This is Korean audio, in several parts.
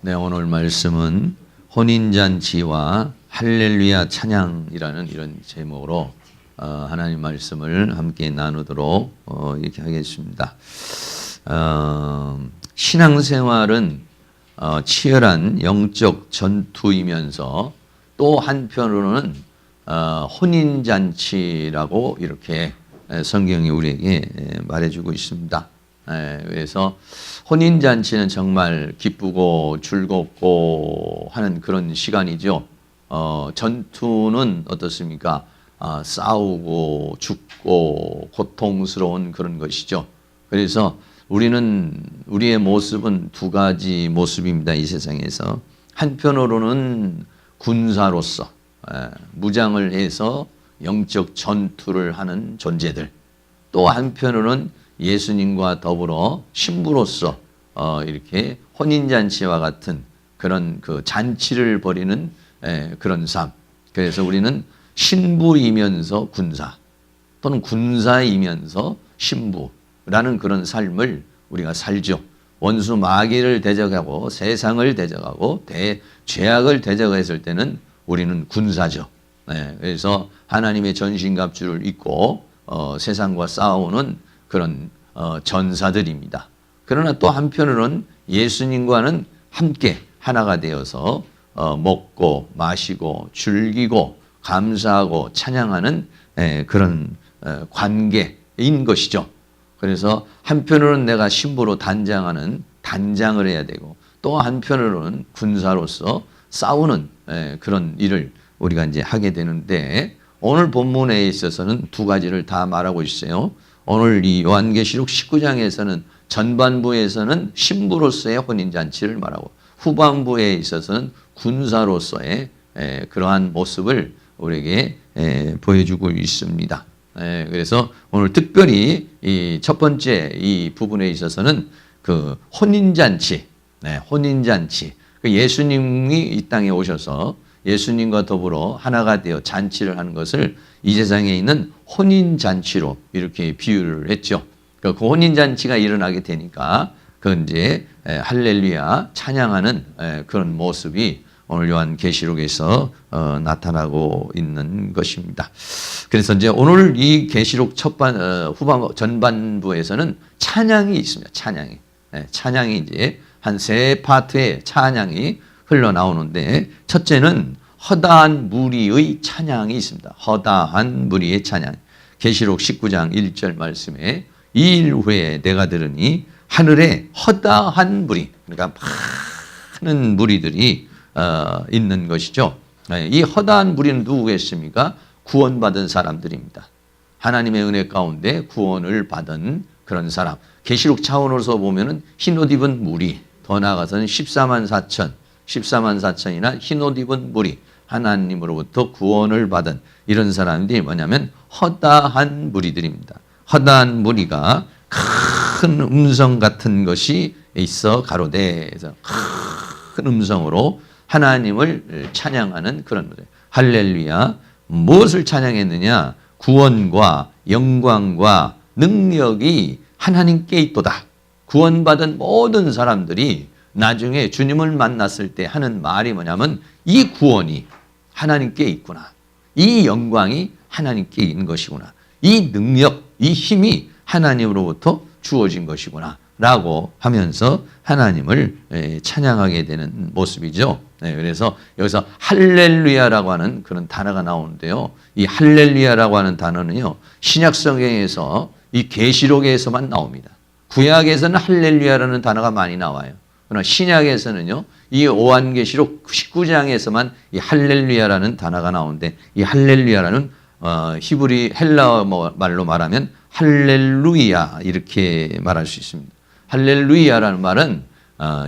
네, 오늘 말씀은 혼인잔치와 할렐루야 찬양이라는 이런 제목으로 하나님 말씀을 함께 나누도록 이렇게 하겠습니다. 신앙생활은 치열한 영적 전투이면서 또 한편으로는 혼인잔치라고 이렇게 성경이 우리에게 말해주고 있습니다. 그래서 혼인잔치는 정말 기쁘고 즐겁고 하는 그런 시간이죠. 전투는 어떻습니까? 싸우고 죽고 고통스러운 그런 것이죠. 그래서 우리의 모습은 두 가지 모습입니다. 이 세상에서. 한편으로는 군사로서 무장을 해서 영적 전투를 하는 존재들, 또 한편으로는 예수님과 더불어 신부로서 이렇게 혼인잔치와 같은 그런 그 잔치를 벌이는 그런 삶. 그래서 우리는 신부이면서 군사, 또는 군사이면서 신부라는 그런 삶을 우리가 살죠. 원수 마귀를 대적하고 세상을 대적하고 죄악을 대적했을 때는 우리는 군사죠. 그래서 하나님의 전신갑주를 입고 세상과 싸우는 그런 전사들입니다. 그러나 또 한편으로는 예수님과는 함께 하나가 되어서 먹고 마시고 즐기고 감사하고 찬양하는 그런 관계인 것이죠. 그래서 한편으로는 내가 신부로 단장을 해야 되고, 또 한편으로는 군사로서 싸우는 그런 일을 우리가 이제 하게 되는데, 오늘 본문에 있어서는 두 가지를 다 말하고 있어요. 오늘 이 요한계시록 19장에서는 전반부에서는 신부로서의 혼인잔치를 말하고, 후반부에 있어서는 군사로서의 그러한 모습을 우리에게 보여주고 있습니다. 그래서 오늘 특별히 이 첫 번째 이 부분에 있어서는 그 혼인잔치, 그 예수님이 이 땅에 오셔서 예수님과 더불어 하나가 되어 잔치를 하는 것을 이 세상에 있는 혼인잔치로 이렇게 비유를 했죠. 그 혼인잔치가 일어나게 되니까 그 이제 할렐루야 찬양하는 그런 모습이 오늘 요한계시록에서 나타나고 있는 것입니다. 그래서 이제 오늘 이 계시록 전반부에서는 찬양이 있습니다. 찬양이 이제 한 세 파트의 찬양이 흘러나오는데, 첫째는 허다한 무리의 찬양이 있습니다. 허다한 무리의 찬양. 계시록 19장 1절 말씀에 이 일 후에 내가 들으니 하늘에 허다한 무리, 그러니까 많은 무리들이 있는 것이죠. 이 허다한 무리는 누구겠습니까? 구원받은 사람들입니다. 하나님의 은혜 가운데 구원을 받은 그런 사람. 계시록 차원으로서 보면은 흰옷 입은 무리, 더 나아가서는 14만 4천이나 흰옷 입은 무리, 하나님으로부터 구원을 받은 이런 사람들이 뭐냐면 허다한 무리들입니다. 허다한 무리가 큰 음성 같은 것이 있어 가로되, 그래서 큰 음성으로 하나님을 찬양하는 그런 무대. 할렐루야. 무엇을 찬양했느냐? 구원과 영광과 능력이 하나님께 있도다. 구원받은 모든 사람들이 나중에 주님을 만났을 때 하는 말이 뭐냐면, 이 구원이 하나님께 있구나. 이 영광이 하나님께 있는 것이구나. 이 능력, 이 힘이 하나님으로부터 주어진 것이구나 라고 하면서 하나님을 찬양하게 되는 모습이죠. 그래서 여기서 할렐루야라고 하는 그런 단어가 나오는데요. 이 할렐루야라고 하는 단어는요, 신약 성경에서 이 계시록에서만 나옵니다. 구약에서는 할렐루야라는 단어가 많이 나와요. 그러나 신약에서는요, 이 요한계시록 19장에서만 이 할렐루야라는 단어가 나오는데, 이 할렐루야라는 히브리 헬라어 말로 말하면 할렐루야 이렇게 말할 수 있습니다. 할렐루야라는 말은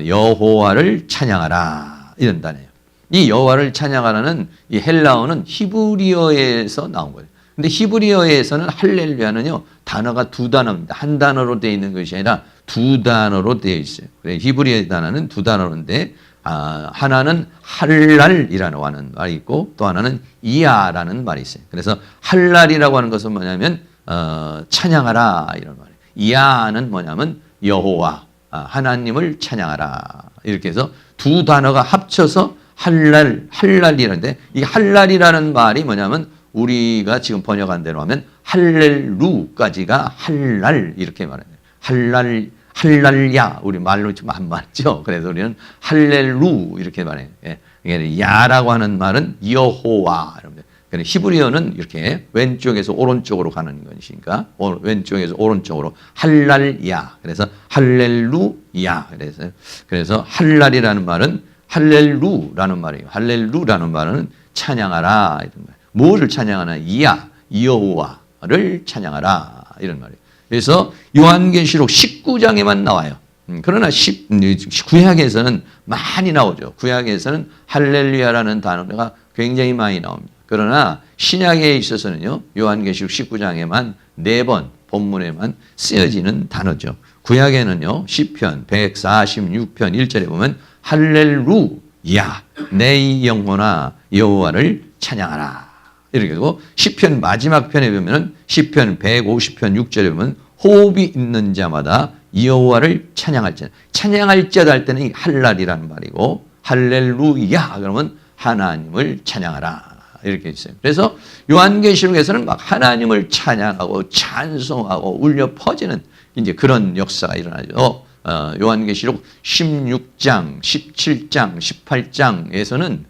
여호와를 찬양하라 이런 단어예요. 이 여호와를 찬양하라는 이 헬라어는 히브리어에서 나온 거예요. 근데 히브리어에서는 할렐루야는요, 단어가 두 단어입니다. 한 단어로 되어 있는 것이 아니라 두 단어로 되어 있어요. 히브리어 단어는 두 단어인데, 하나는 할랄이라고 하는 말이 있고, 또 하나는 이야라는 말이 있어요. 그래서 할랄이라고 하는 것은 뭐냐면 찬양하라 이런 말이에요. 이야는 뭐냐면 여호와, 하나님을 찬양하라 이렇게 해서 두 단어가 합쳐서 할랄이라는데, 이 할랄이라는 말이 뭐냐면 우리가 지금 번역한 대로 하면 할렐루까지가 할랄 이렇게 말해요. 할랄야, 우리 말로 좀 안 맞죠. 그래서 우리는 할렐루 이렇게 말해요. 예. 야라고 하는 말은 여호와. 히브리어는 이렇게 왼쪽에서 오른쪽으로 가는 것이니까 왼쪽에서 오른쪽으로 할랄야. 그래서 할렐루야. 그래서 할랄이라는 말은 할렐루라는 말이에요. 할렐루라는 말은 찬양하라 이런 말. 뭐를 찬양하나? 여호와를 찬양하라 이런 말이에요. 그래서 요한계시록 19장에만 나와요. 그러나 구약에서는 많이 나오죠. 구약에서는 할렐루야라는 단어가 굉장히 많이 나옵니다. 그러나 신약에 있어서는요, 요한계시록 19장에만 4번 본문에만 쓰여지는 단어죠. 구약에는요, 시편 146편 1절에 보면 할렐루야, 내 영혼아 여호와를 찬양하라. 이렇게 되고, 시편 마지막 편에 보면은 시편 150편 6절에 보면 호흡이 있는 자마다 여호와를 찬양할지어다. 찬양할지어다 할 때는 이 할랄이라는 말이고, 할렐루야 그러면 하나님을 찬양하라 이렇게 있어요. 그래서 요한계시록에서는 막 하나님을 찬양하고 찬송하고 울려 퍼지는 이제 그런 역사가 일어나죠. 요한계시록 16장, 17장, 18장에서는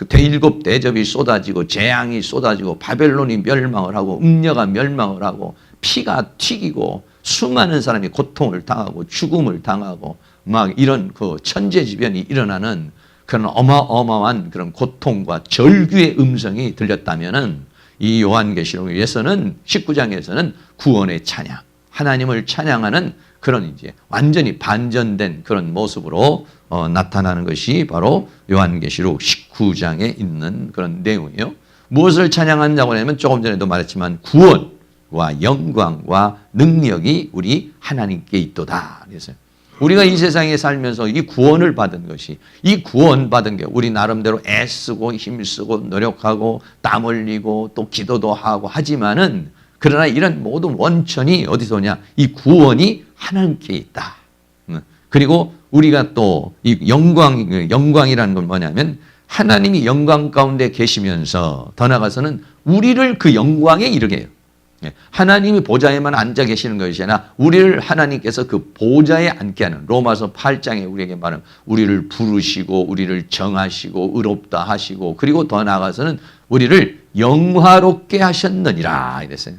대7 대접이 쏟아지고 재앙이 쏟아지고 바벨론이 멸망을 하고 음녀가 멸망을 하고 피가 튀기고 수많은 사람이 고통을 당하고 죽음을 당하고 막 이런 그 천재지변이 일어나는 그런 어마어마한 그런 고통과 절규의 음성이 들렸다면은 이 요한계시록에서는 19장에서는 구원의 찬양, 하나님을 찬양하는 그런 이제 완전히 반전된 그런 모습으로 나타나는 것이 바로 요한계시록 19장에 있는 그런 내용이에요. 무엇을 찬양한다고 하면 조금 전에도 말했지만 구원과 영광과 능력이 우리 하나님께 있도다. 그래서 우리가 이 세상에 살면서 이 구원을 받은 것이, 이 구원받은 게 우리 나름대로 애쓰고 힘쓰고 노력하고 땀 흘리고 또 기도도 하고 하지만은, 그러나 이런 모든 원천이 어디서 오냐? 이 구원이 하나님께 있다. 그리고 우리가 또 이 영광이라는 건 뭐냐면 하나님이 영광 가운데 계시면서 더 나아가서는 우리를 그 영광에 이르게 해요. 하나님이 보좌에만 앉아 계시는 것이 아니라 우리를 하나님께서 그 보좌에 앉게 하는, 로마서 8장에 우리에게 말하는 우리를 부르시고 우리를 정하시고 의롭다 하시고 그리고 더 나아가서는 우리를 영화롭게 하셨느니라 이랬어요.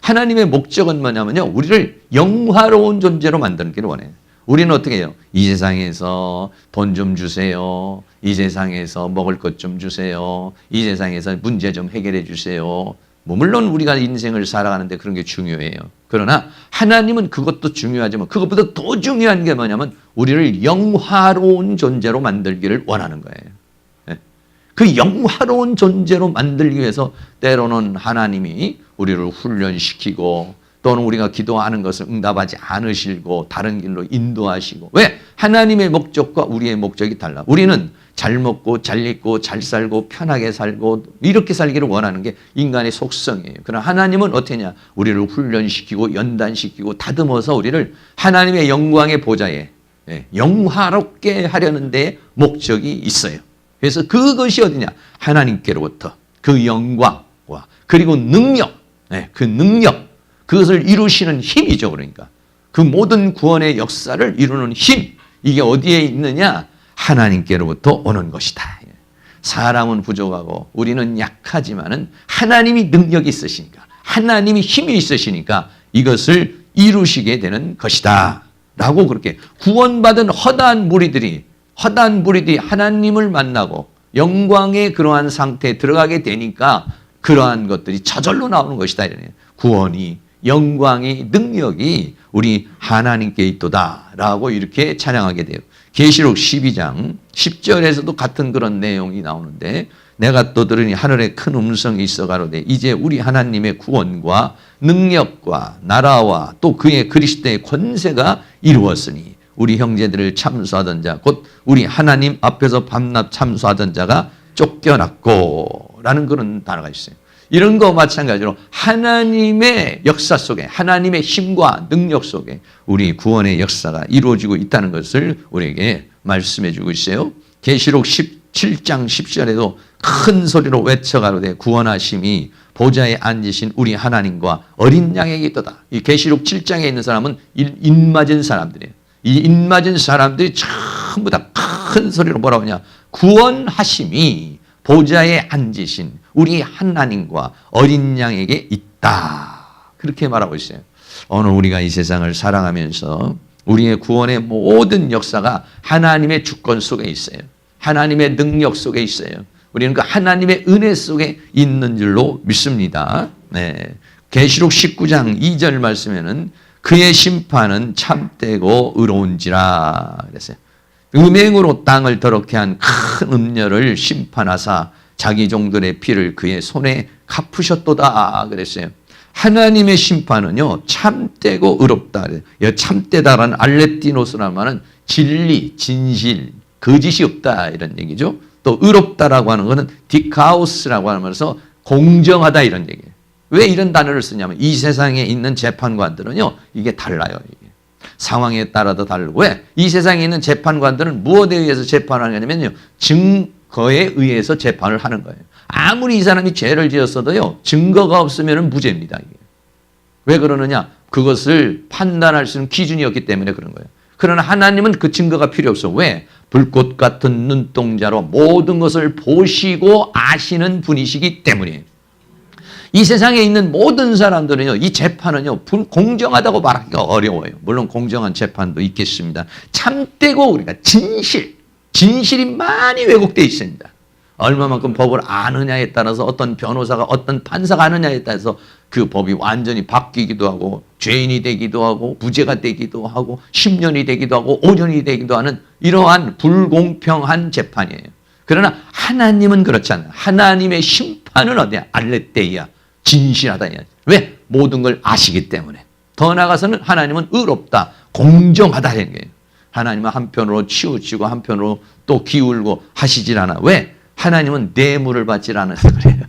하나님의 목적은 뭐냐면요, 우리를 영화로운 존재로 만들기를 원해요. 우리는 어떻게 해요? 이 세상에서 돈 좀 주세요. 이 세상에서 먹을 것 좀 주세요. 이 세상에서 문제 좀 해결해 주세요. 물론 우리가 인생을 살아가는데 그런 게 중요해요. 그러나 하나님은 그것도 중요하지만 그것보다 더 중요한 게 뭐냐면 우리를 영화로운 존재로 만들기를 원하는 거예요. 그 영화로운 존재로 만들기 위해서 때로는 하나님이 우리를 훈련시키고 또는 우리가 기도하는 것을 응답하지 않으시고 다른 길로 인도하시고. 왜? 하나님의 목적과 우리의 목적이 달라. 우리는 잘 먹고 잘 입고 잘 살고 편하게 살고 이렇게 살기를 원하는 게 인간의 속성이에요. 그러나 하나님은 어떠냐? 우리를 훈련시키고 연단시키고 다듬어서 우리를 하나님의 영광의 보좌에 영화롭게 하려는 데 목적이 있어요. 그래서 그것이 어디냐? 하나님께로부터 그 영광과 그리고 능력, 그 능력, 그것을 이루시는 힘이죠. 그러니까 그 모든 구원의 역사를 이루는 힘, 이게 어디에 있느냐? 하나님께로부터 오는 것이다. 사람은 부족하고 우리는 약하지만은 하나님이 능력이 있으시니까, 하나님이 힘이 있으시니까 이것을 이루시게 되는 것이다 라고, 그렇게 구원받은 허다한 무리들이 하나님을 만나고 영광의 그러한 상태에 들어가게 되니까 그러한 것들이 저절로 나오는 것이다. 구원이, 영광이, 능력이 우리 하나님께 있도다 라고 이렇게 찬양하게 돼요. 계시록 12장 10절에서도 같은 그런 내용이 나오는데, 내가 또 들으니 하늘에 큰 음성이 있어 가로되 이제 우리 하나님의 구원과 능력과 나라와 또 그의 그리스도의 권세가 이루었으니 우리 형제들을 참수하던 자 곧 우리 하나님 앞에서 밤낮 참수하던 자가 쫓겨났고 라는 그런 단어가 있어요. 이런 거 마찬가지로 하나님의 역사 속에, 하나님의 힘과 능력 속에 우리 구원의 역사가 이루어지고 있다는 것을 우리에게 말씀해 주고 있어요. 계시록 17장 10절에도 큰 소리로 외쳐가로되 구원하심이 보좌에 앉으신 우리 하나님과 어린 양에게 있도다. 이 계시록 7장에 있는 사람은 입맞은 사람들이에요. 이 입맞은 사람들이 전부 다 큰 소리로 뭐라고 하냐. 구원하심이 보좌에 앉으신 우리 하나님과 어린 양에게 있다. 그렇게 말하고 있어요. 오늘 우리가 이 세상을 살아가면서 우리의 구원의 모든 역사가 하나님의 주권 속에 있어요. 하나님의 능력 속에 있어요. 우리는 그 하나님의 은혜 속에 있는 줄로 믿습니다. 네. 계시록 19장 2절 말씀에는 그의 심판은 참되고 의로운지라 그랬어요. 음행으로 땅을 더럽게 한 큰 음녀를 심판하사 자기 종들의 피를 그의 손에 갚으셨도다 그랬어요. 하나님의 심판은요 참되고 의롭다. 참되다라는 알레티노스라는 말은 진리, 진실, 거짓이 없다 이런 얘기죠. 또 의롭다라고 하는 것은 디카오스라고 하면서 공정하다 이런 얘기예요. 왜 이런 단어를 쓰냐면 이 세상에 있는 재판관들은요 이게 달라요. 이게. 상황에 따라도 다르고 왜? 이 세상에 있는 재판관들은 무엇에 의해서 재판을 하냐면요 증거에 의해서 재판을 하는 거예요. 아무리 이 사람이 죄를 지었어도요 증거가 없으면 무죄입니다. 이게. 왜 그러느냐? 그것을 판단할 수 있는 기준이 없기 때문에 그런 거예요. 그러나 하나님은 그 증거가 필요 없어. 왜? 불꽃 같은 눈동자로 모든 것을 보시고 아시는 분이시기 때문이에요. 이 세상에 있는 모든 사람들은요, 이 재판은요, 공정하다고 말하기가 어려워요. 물론 공정한 재판도 있겠습니다. 참되고 우리가 진실이 많이 왜곡되어 있습니다. 얼마만큼 법을 아느냐에 따라서 어떤 변호사가 어떤 판사가 아느냐에 따라서 그 법이 완전히 바뀌기도 하고 죄인이 되기도 하고 무죄가 되기도 하고 10년이 되기도 하고 5년이 되기도 하는 이러한 불공평한 재판이에요. 그러나 하나님은 그렇지 않아요. 하나님의 심판은 어디야? 알레테이야. 진실하다. 왜? 모든 걸 아시기 때문에. 더 나아가서는 하나님은 의롭다. 공정하다는 거예요. 하나님은 한편으로 치우치고 한편으로 또 기울고 하시질 않아. 왜? 하나님은 뇌물을 받질 않아서 그래요.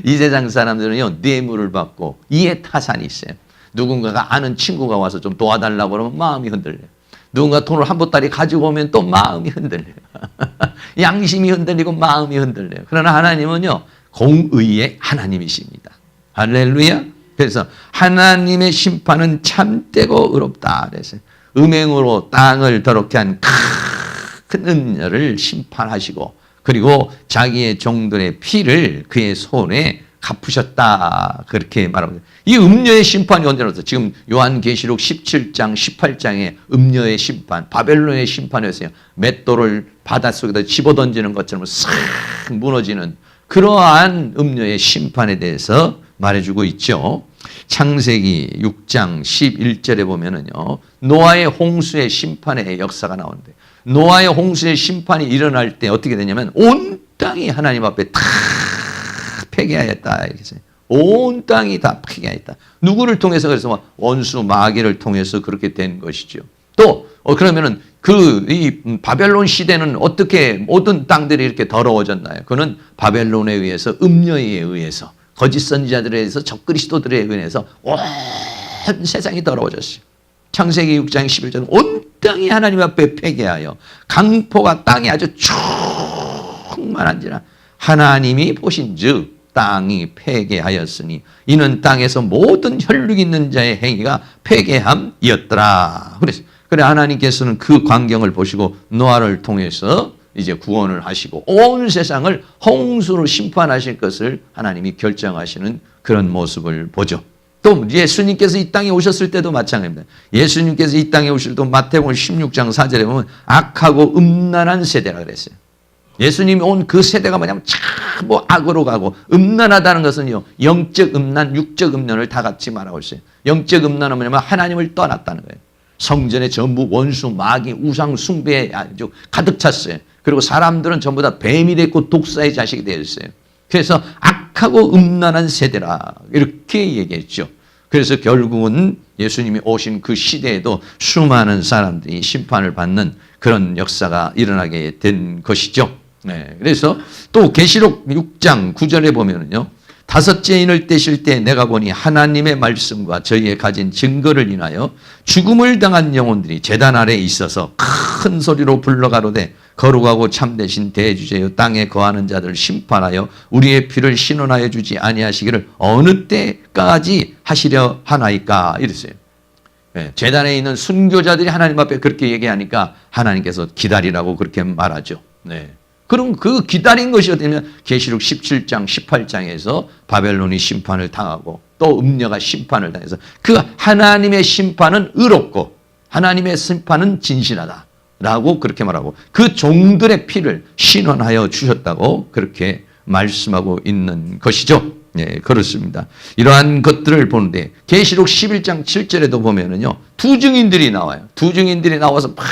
이 세상 사람들은요, 뇌물을 받고 이해 타산이 있어요. 누군가가 아는 친구가 와서 좀 도와달라고 그러면 마음이 흔들려요. 누군가 돈을 한 보따리 가지고 오면 또 마음이 흔들려요. 양심이 흔들리고 마음이 흔들려요. 그러나 하나님은요, 공의의 하나님이십니다. 할렐루야. 그래서 하나님의 심판은 참되고 의롭다. 그래서 음행으로 땅을 더럽게 한 큰 음녀를 심판하시고 그리고 자기의 종들의 피를 그의 손에 갚으셨다. 그렇게 말합니다. 이 음녀의 심판이 언제로서 지금 요한계시록 17장, 18장에 음녀의 심판, 바벨론의 심판이었어요. 맷돌을 바닷속에다 집어던지는 것처럼 싹 무너지는 그러한 음녀의 심판에 대해서 말해주고 있죠. 창세기 6장 11절에 보면은요, 노아의 홍수의 심판의 역사가 나오는데, 노아의 홍수의 심판이 일어날 때 어떻게 되냐면, 온 땅이 하나님 앞에 다 폐기하였다. 이렇게 해서 온 땅이 다 폐기하였다. 누구를 통해서? 그래서 원수 마귀를 통해서 그렇게 된 것이죠. 또, 그러면은 이 바벨론 시대는 어떻게 모든 땅들이 이렇게 더러워졌나요? 그는 바벨론에 의해서, 음녀에 의해서, 거짓 선지자들에 의해서, 적그리스도들에 의해서 온 세상이 더러워졌어요. 창세기 6장 11절 온 땅이 하나님 앞에 폐기하여 강포가 땅에 아주 충만한지라 하나님이 보신즉 땅이 폐기하였으니 이는 땅에서 모든 혈육 있는 자의 행위가 폐기함이었더라. 그래 하나님께서는 그 광경을 보시고 노아를 통해서 이제 구원을 하시고 온 세상을 홍수로 심판하실 것을 하나님이 결정하시는 그런 모습을 보죠. 또 예수님께서 이 땅에 오셨을 때도 마찬가지입니다. 예수님께서 이 땅에 오실 때 마태복음 16장 4절에 보면 악하고 음란한 세대라 그랬어요. 예수님이 온 그 세대가 뭐냐면 참 악으로 가고 음란하다는 것은요. 영적 음란, 육적 음란을 다 같이 말하고 있어요. 영적 음란은 뭐냐면 하나님을 떠났다는 거예요. 성전에 전부 원수, 마귀, 우상 숭배에 아주 가득 찼어요. 그리고 사람들은 전부 다 뱀이 됐고 독사의 자식이 되었어요. 그래서 악하고 음란한 세대라 이렇게 얘기했죠. 그래서 결국은 예수님이 오신 그 시대에도 수많은 사람들이 심판을 받는 그런 역사가 일어나게 된 것이죠. 네, 그래서 또 계시록 6장 9절에 보면은요. 다섯째 인을 떼실 때 내가 보니 하나님의 말씀과 저희의 가진 증거를 인하여 죽음을 당한 영혼들이 제단 아래에 있어서 큰 소리로 불러가로되 거룩하고 참되신 대주제여 땅에 거하는 자들을 심판하여 우리의 피를 신원하여 주지 아니하시기를 어느 때까지 하시려 하나이까 이랬어요. 제단에 있는 순교자들이 하나님 앞에 그렇게 얘기하니까 하나님께서 기다리라고 그렇게 말하죠. 네. 그럼 그 기다린 것이 어떠냐면 계시록 17장 18장에서 바벨론이 심판을 당하고 또 음녀가 심판을 당해서 그 하나님의 심판은 의롭고 하나님의 심판은 진실하다 라고 그렇게 말하고 그 종들의 피를 신원하여 주셨다고 그렇게 말씀하고 있는 것이죠. 네, 그렇습니다. 이러한 것들을 보는데 계시록 11장 7절에도 보면은요, 두 증인들이 나와요. 두 증인들이 나와서 막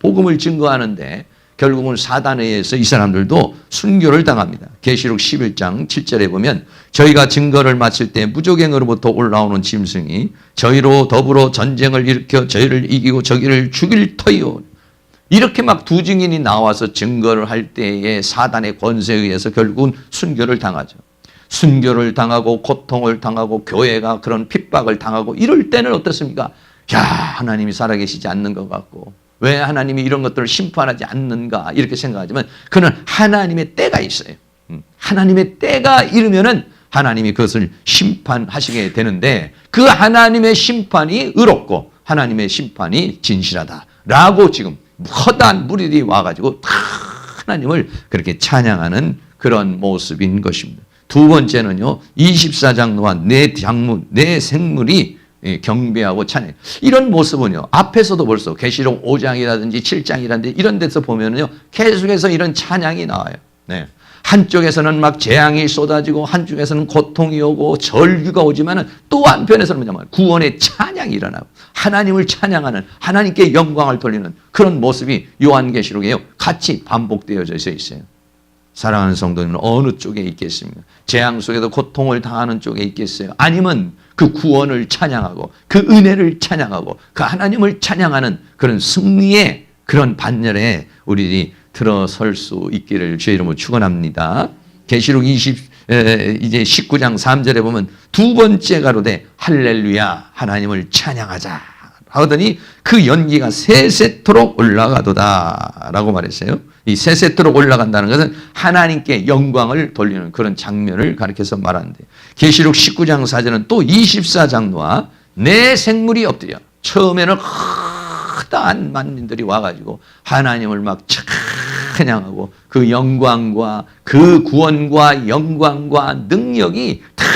복음을 증거하는데 결국은 사단에 의해서 이 사람들도 순교를 당합니다. 계시록 11장 7절에 보면 저희가 증거를 마칠 때 무조갱으로부터 올라오는 짐승이 저희로 더불어 전쟁을 일으켜 저희를 이기고 저희를 죽일 터이요. 이렇게 막 두 증인이 나와서 증거를 할 때에 사단의 권세에 의해서 결국은 순교를 당하죠. 순교를 당하고 고통을 당하고 교회가 그런 핍박을 당하고 이럴 때는 어떻습니까? 야, 하나님이 살아계시지 않는 것 같고 왜 하나님이 이런 것들을 심판하지 않는가 이렇게 생각하지만 그는 하나님의 때가 있어요. 하나님의 때가 이르면은 하나님이 그것을 심판하시게 되는데 그 하나님의 심판이 의롭고 하나님의 심판이 진실하다라고 지금 허다한 무리들이 와가지고 다 하나님을 그렇게 찬양하는 그런 모습인 것입니다. 두 번째는요, 24장 동안 내 생물이 경배하고 찬양. 이런 모습은요, 앞에서도 벌써 계시록 5장이라든지 7장이라든지 이런 데서 보면은요, 계속해서 이런 찬양이 나와요. 네. 한쪽에서는 막 재앙이 쏟아지고 한쪽에서는 고통이 오고 절규가 오지만은 또 한편에서는 뭐냐면 구원의 찬양이 일어나고 하나님을 찬양하는 하나님께 영광을 돌리는 그런 모습이 요한계시록에 같이 반복되어져 있어요. 사랑하는 성도님은 어느 쪽에 있겠습니까? 재앙 속에도 고통을 당하는 쪽에 있겠어요? 아니면 그 구원을 찬양하고 그 은혜를 찬양하고 그 하나님을 찬양하는 그런 승리의 그런 반열에 우리들이 들어설 수 있기를 주의 이름으로 축원합니다. 계시록 이제 19장 3절에 보면 두 번째 가로되 할렐루야 하나님을 찬양하자 하더니 그 연기가 세세토록 올라가도다 라고 말했어요. 이 세세토록 올라간다는 것은 하나님께 영광을 돌리는 그런 장면을 가리켜서 말하는데 계시록 19장 4절은 또 24장로와 내 생물이 엎드려 처음에는 크다한 만민들이 와가지고 하나님을 막 찬양하고 그 영광과 그 구원과 영광과 능력이 다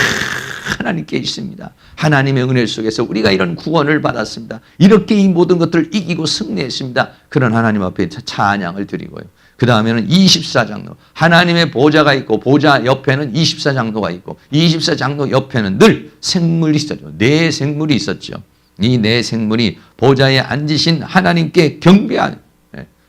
하나님께 있습니다. 하나님의 은혜 속에서 우리가 이런 구원을 받았습니다. 이렇게 이 모든 것들을 이기고 승리했습니다. 그런 하나님 앞에 찬양을 드리고요. 그 다음에는 24장로 하나님의 보좌가 있고 보좌 옆에는 24장로가 있고 24장로 옆에는 늘 생물이 있었죠. 네 생물이 있었죠. 이 네 생물이 보좌에 앉으신 하나님께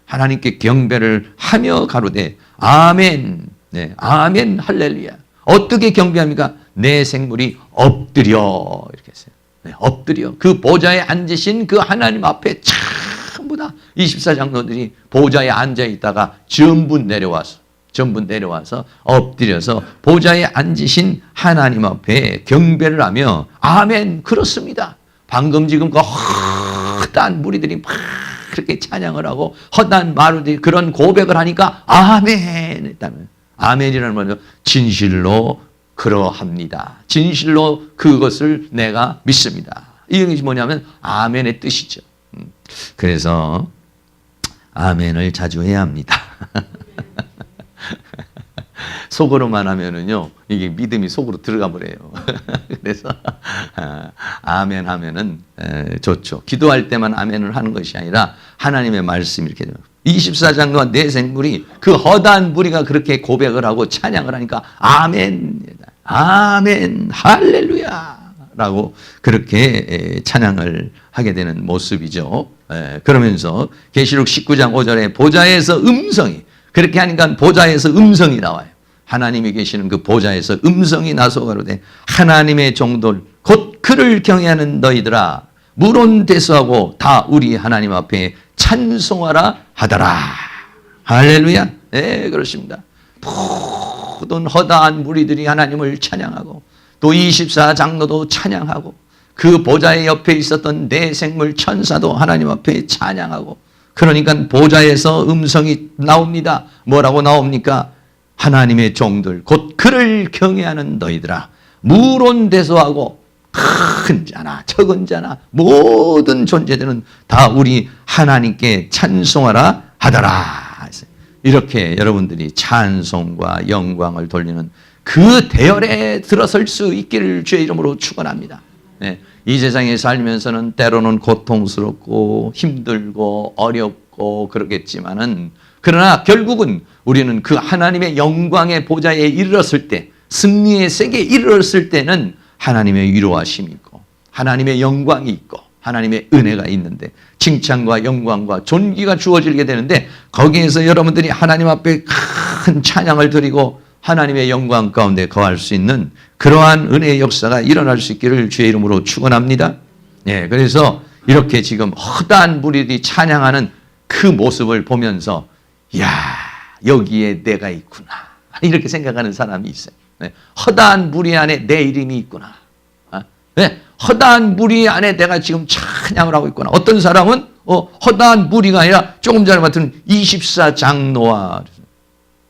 하나님께 경배를 하며 가로되 아멘, 네, 아멘 할렐루야. 어떻게 경배합니까? 내 생물이 엎드려 이렇게 했어요. 네, 엎드려 그 보좌에 앉으신 그 하나님 앞에 전부 다 24장로들이 보좌에 앉아 있다가 전부 내려와서 엎드려서 보좌에 앉으신 하나님 앞에 경배를 하며 아멘 그렇습니다. 방금 지금 그 허다한 무리들이 막 그렇게 찬양을 하고 허다한 마루들이 그런 고백을 하니까 아멘 했다면 아멘이라는 말은 진실로 그러합니다. 진실로 그것을 내가 믿습니다. 이것이 뭐냐면 아멘의 뜻이죠. 그래서 아멘을 자주 해야 합니다. 속으로만 하면은요, 이게 믿음이 속으로 들어가 버려요. 그래서 아멘 하면은 좋죠. 기도할 때만 아멘을 하는 것이 아니라 하나님의 말씀이 이렇게 24장 동안 내 생물이 그 허다한 무리가 그렇게 고백을 하고 찬양을 하니까 아멘, 아멘, 할렐루야 라고 그렇게 찬양을 하게 되는 모습이죠. 그러면서 계시록 19장 5절에 보좌에서 음성이 그렇게 하니까 보좌에서 음성이 나와요. 하나님이 계시는 그 보좌에서 음성이 나서 가로되 하나님의 종들 곧 그를 경외하는 너희들아 물온대수하고 다 우리 하나님 앞에 찬송하라 하더라. 할렐루야. 네, 그렇습니다. 모든 허다한 무리들이 하나님을 찬양하고 또 24장로도 찬양하고 그 보좌의 옆에 있었던 내생물 천사도 하나님 앞에 찬양하고 그러니까 보좌에서 음성이 나옵니다. 뭐라고 나옵니까? 하나님의 종들 곧 그를 경외하는 너희들아 무론대소하고 큰 자나 적은 자나 모든 존재들은 다 우리 하나님께 찬송하라 하더라. 이렇게 여러분들이 찬송과 영광을 돌리는 그 대열에 들어설 수 있기를 주의 이름으로 축원합니다. 네, 이 세상에 살면서는 때로는 고통스럽고 힘들고 어렵고 그러겠지만은 그러나 결국은 우리는 그 하나님의 영광의 보좌에 이르렀을 때 승리의 세계에 이르렀을 때는 하나님의 위로하심이 있고 하나님의 영광이 있고 하나님의 은혜가 있는데 칭찬과 영광과 존귀가 주어지게 되는데 거기에서 여러분들이 하나님 앞에 큰 찬양을 드리고 하나님의 영광 가운데 거할 수 있는 그러한 은혜의 역사가 일어날 수 있기를 주의 이름으로 축원합니다. 예, 그래서 이렇게 지금 허다한 무리들이 찬양하는 그 모습을 보면서 야 여기에 내가 있구나 이렇게 생각하는 사람이 있어요. 네, 허다한 무리 안에 내 이름이 있구나. 네, 허다한 무리 안에 내가 지금 찬양을 하고 있구나. 어떤 사람은 허다한 무리가 아니라 조금 전에 맡은 24장로와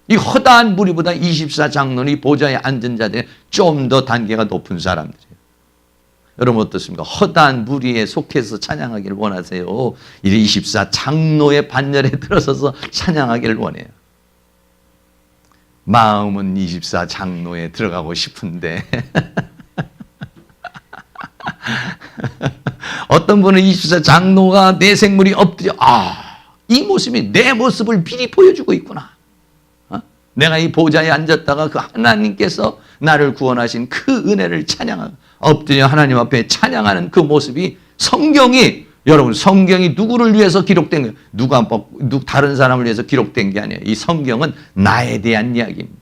이 허다한 무리보다 24장로는 보좌에 앉은 자들이 좀 더 단계가 높은 사람들이에요. 여러분 어떻습니까? 허다한 무리에 속해서 찬양하기를 원하세요? 24장로의 반열에 들어서서 찬양하기를 원해요. 마음은 24장로에 들어가고 싶은데 어떤 분은 24장로가 내 생물이 엎드려 이 모습이 내 모습을 미리 보여주고 있구나. 내가 이 보좌에 앉았다가 그 하나님께서 나를 구원하신 그 은혜를 찬양하고 엎드려 하나님 앞에 찬양하는 그 모습이 성경이 여러분 성경이 누구를 위해서 기록된 거예요? 다른 사람을 위해서 기록된 게 아니에요. 이 성경은 나에 대한 이야기입니다.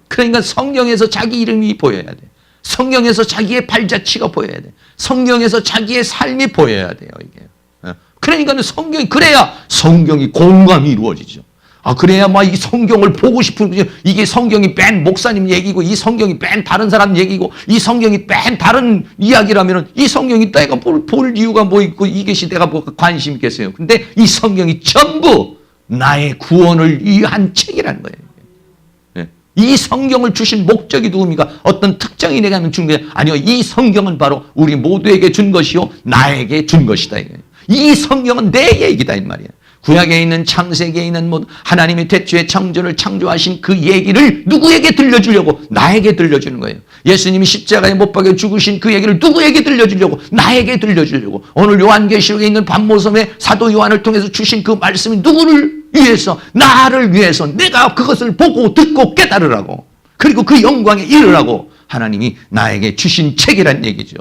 그러니까 성경에서 자기 이름이 보여야 돼. 성경에서 자기의 발자취가 보여야 돼. 성경에서 자기의 삶이 보여야 돼요. 이게. 그러니까 성경이 그래야 성경이 공감이 이루어지죠. 그래야 막 이 성경을 보고 싶은 이게 성경이 뺀 목사님 얘기고 이 성경이 뺀 다른 사람 얘기고 이 성경이 뺀 다른 이야기라면은 이 성경이 내가 볼 이유가 뭐 있고 이것이 내가 뭐 관심 있겠어요. 근데 이 성경이 전부 나의 구원을 위한 책이라는 거예요. 이 성경을 주신 목적이 누굽니까? 어떤 특정인에게 준 게 아니요. 이 성경은 바로 우리 모두에게 준 것이요 나에게 준 것이다. 이 성경은 내 얘기다 이 말이야. 구약에 있는 창세기에 있는 하나님이 태초에 창조를 창조하신 그 얘기를 누구에게 들려주려고? 나에게 들려주는 거예요. 예수님이 십자가에 못 박혀 죽으신 그 얘기를 누구에게 들려주려고? 나에게 들려주려고. 오늘 요한계시록에 있는 반모섬의 사도 요한을 통해서 주신 그 말씀이 누구를 위해서? 나를 위해서 내가 그것을 보고 듣고 깨달으라고. 그리고 그 영광에 이르라고 하나님이 나에게 주신 책이란 얘기죠.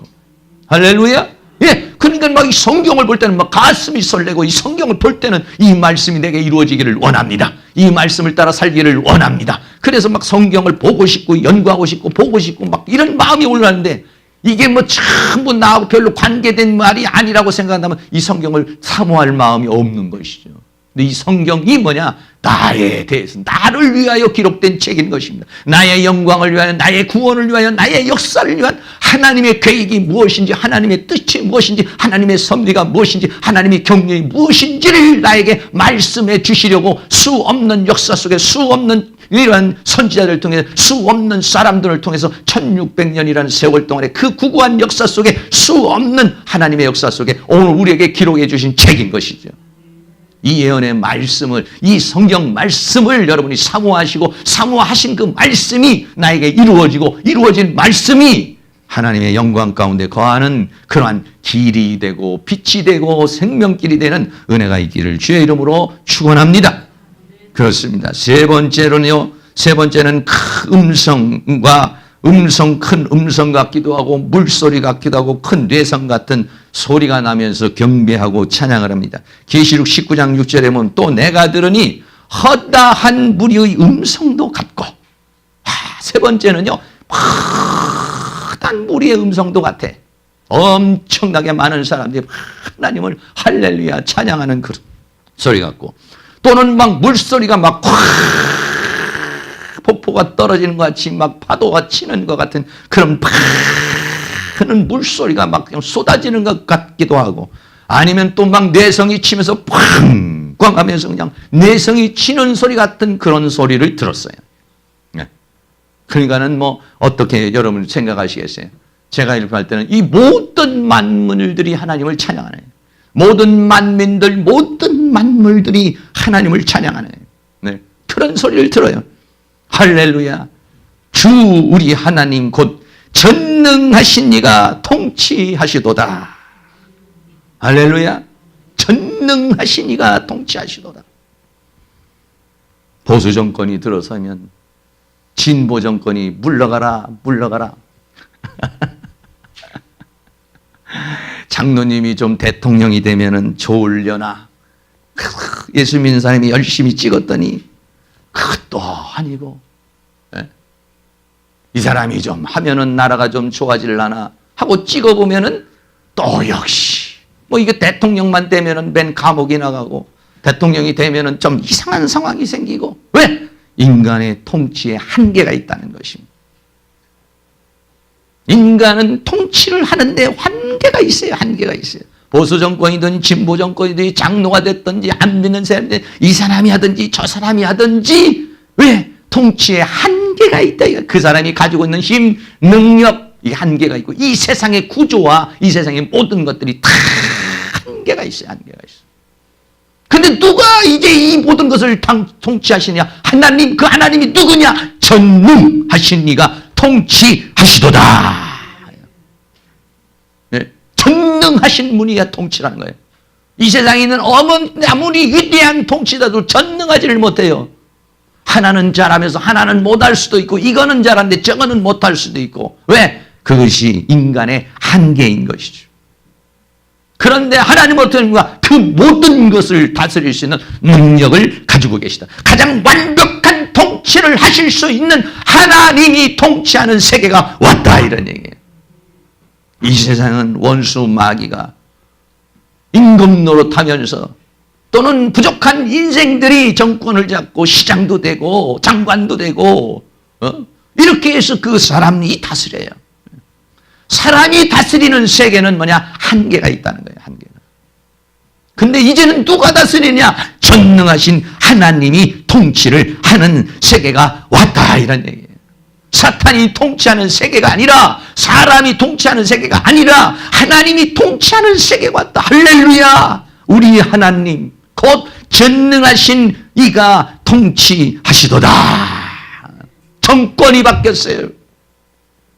할렐루야. 예, 그러니까 막 이 성경을 볼 때는 막 가슴이 설레고 이 성경을 볼 때는 이 말씀이 내게 이루어지기를 원합니다. 이 말씀을 따라 살기를 원합니다. 그래서 막 성경을 보고 싶고 연구하고 싶고 보고 싶고 막 이런 마음이 올라오는데 이게 뭐 전부 나하고 별로 관계된 말이 아니라고 생각한다면 이 성경을 사모할 마음이 없는 것이죠. 근데 이 성경이 뭐냐? 나에 대해서 나를 위하여 기록된 책인 것입니다. 나의 영광을 위하여 나의 구원을 위하여 나의 역사를 위한 하나님의 계획이 무엇인지 하나님의 뜻이 무엇인지 하나님의 섭리가 무엇인지 하나님의 경륜이 무엇인지를 나에게 말씀해 주시려고 수 없는 역사 속에 수 없는 이러한 선지자들을 통해 수 없는 사람들을 통해서 1600년이라는 세월 동안의 그 구구한 역사 속에 수 없는 하나님의 역사 속에 오늘 우리에게 기록해 주신 책인 것이죠. 이 예언의 말씀을 이 성경 말씀을 여러분이 사모하시고 사모하신 그 말씀이 나에게 이루어지고 이루어진 말씀이 하나님의 영광 가운데 거하는 그러한 길이 되고 빛이 되고 생명길이 되는 은혜가 있기를 주의 이름으로 축원합니다. 그렇습니다. 세 번째는 큰 음성 같기도 하고 물소리 같기도 하고 큰 뇌성 같은 소리가 나면서 경배하고 찬양을 합니다. 계시록 19장 6절에 보면 또 내가 들으니 허다한 무리의 음성도 같고 세 번째는요 허다한 무리의 음성도 같아. 엄청나게 많은 사람들이 하나님을 할렐루야 찬양하는 그런 소리 같고 또는 막 물소리가 막 폭포가 떨어지는 것 같이 막 파도가 치는 것 같은 그런 크는 물소리가 막 그냥 쏟아지는 것 같기도 하고, 아니면 또 막 뇌성이 치면서 팡 하면서 그냥 뇌성이 치는 소리 같은 그런 소리를 들었어요. 그러니까는 뭐 어떻게 여러분 생각하시겠어요? 제가 이렇게 할 때는 이 모든 만물들이 하나님을 찬양하네. 모든 만민들, 모든 만물들이 하나님을 찬양하네. 네. 그런 소리를 들어요. 할렐루야. 주 우리 하나님 곧 전능하신 이가 통치하시도다. 할렐루야. 전능하신 이가 통치하시도다. 보수 정권이 들어서면 진보 정권이 물러가라, 물러가라. 장로님이 좀 대통령이 되면은 좋으려나. 예수 믿는 사람이 열심히 찍었더니 그것도 아니고, 이 사람이 좀 하면은 나라가 좀 좋아질라나 하고 찍어보면은 또 역시 뭐 이게 대통령만 되면은 맨 감옥이 나가고, 대통령이 되면은 좀 이상한 상황이 생기고. 왜? 인간의 통치에 한계가 있다는 것입니다. 인간은 통치를 하는데 한계가 있어요. 한계가 있어요. 보수 정권이든 진보 정권이든 장로가 됐든지 안 믿는 사람들, 이 사람이 하든지 저 사람이 하든지, 왜? 통치에 한계가 있다. 그 사람이 가지고 있는 힘, 능력, 이 한계가 있고, 이 세상의 구조와 이 세상의 모든 것들이 다 한계가 있어요. 한계가 있어요. 근데 누가 이제 이 모든 것을 통치하시냐? 하나님. 그 하나님이 누구냐? 전능하신 이가 통치하시도다. 네. 전능하신 분이야 통치라는 거예요. 이 세상에 있는 아무리 위대한 통치자도 전능하지를 못해요. 하나는 잘하면서 하나는 못할 수도 있고, 이거는 잘하는데 저거는 못할 수도 있고. 왜? 그것이 인간의 한계인 것이죠. 그런데 하나님은 어떻습니까? 그 모든 것을 다스릴 수 있는 능력을 가지고 계시다. 가장 완벽한 통치를 하실 수 있는 하나님이 통치하는 세계가 왔다, 이런 얘기예요. 이 세상은 원수 마귀가 임금 노릇하면서, 또는 부족한 인생들이 정권을 잡고 시장도 되고 장관도 되고, 이렇게 해서 그 사람이 다스려요. 사람이 다스리는 세계는 뭐냐? 한계가 있다는 거예요. 한계가. 근데 이제는 누가 다스리냐? 전능하신 하나님이 통치를 하는 세계가 왔다, 이런 얘기예요. 사탄이 통치하는 세계가 아니라, 사람이 통치하는 세계가 아니라 하나님이 통치하는 세계가 왔다. 할렐루야. 우리 하나님 곧 전능하신 이가 통치하시도다. 정권이 바뀌었어요.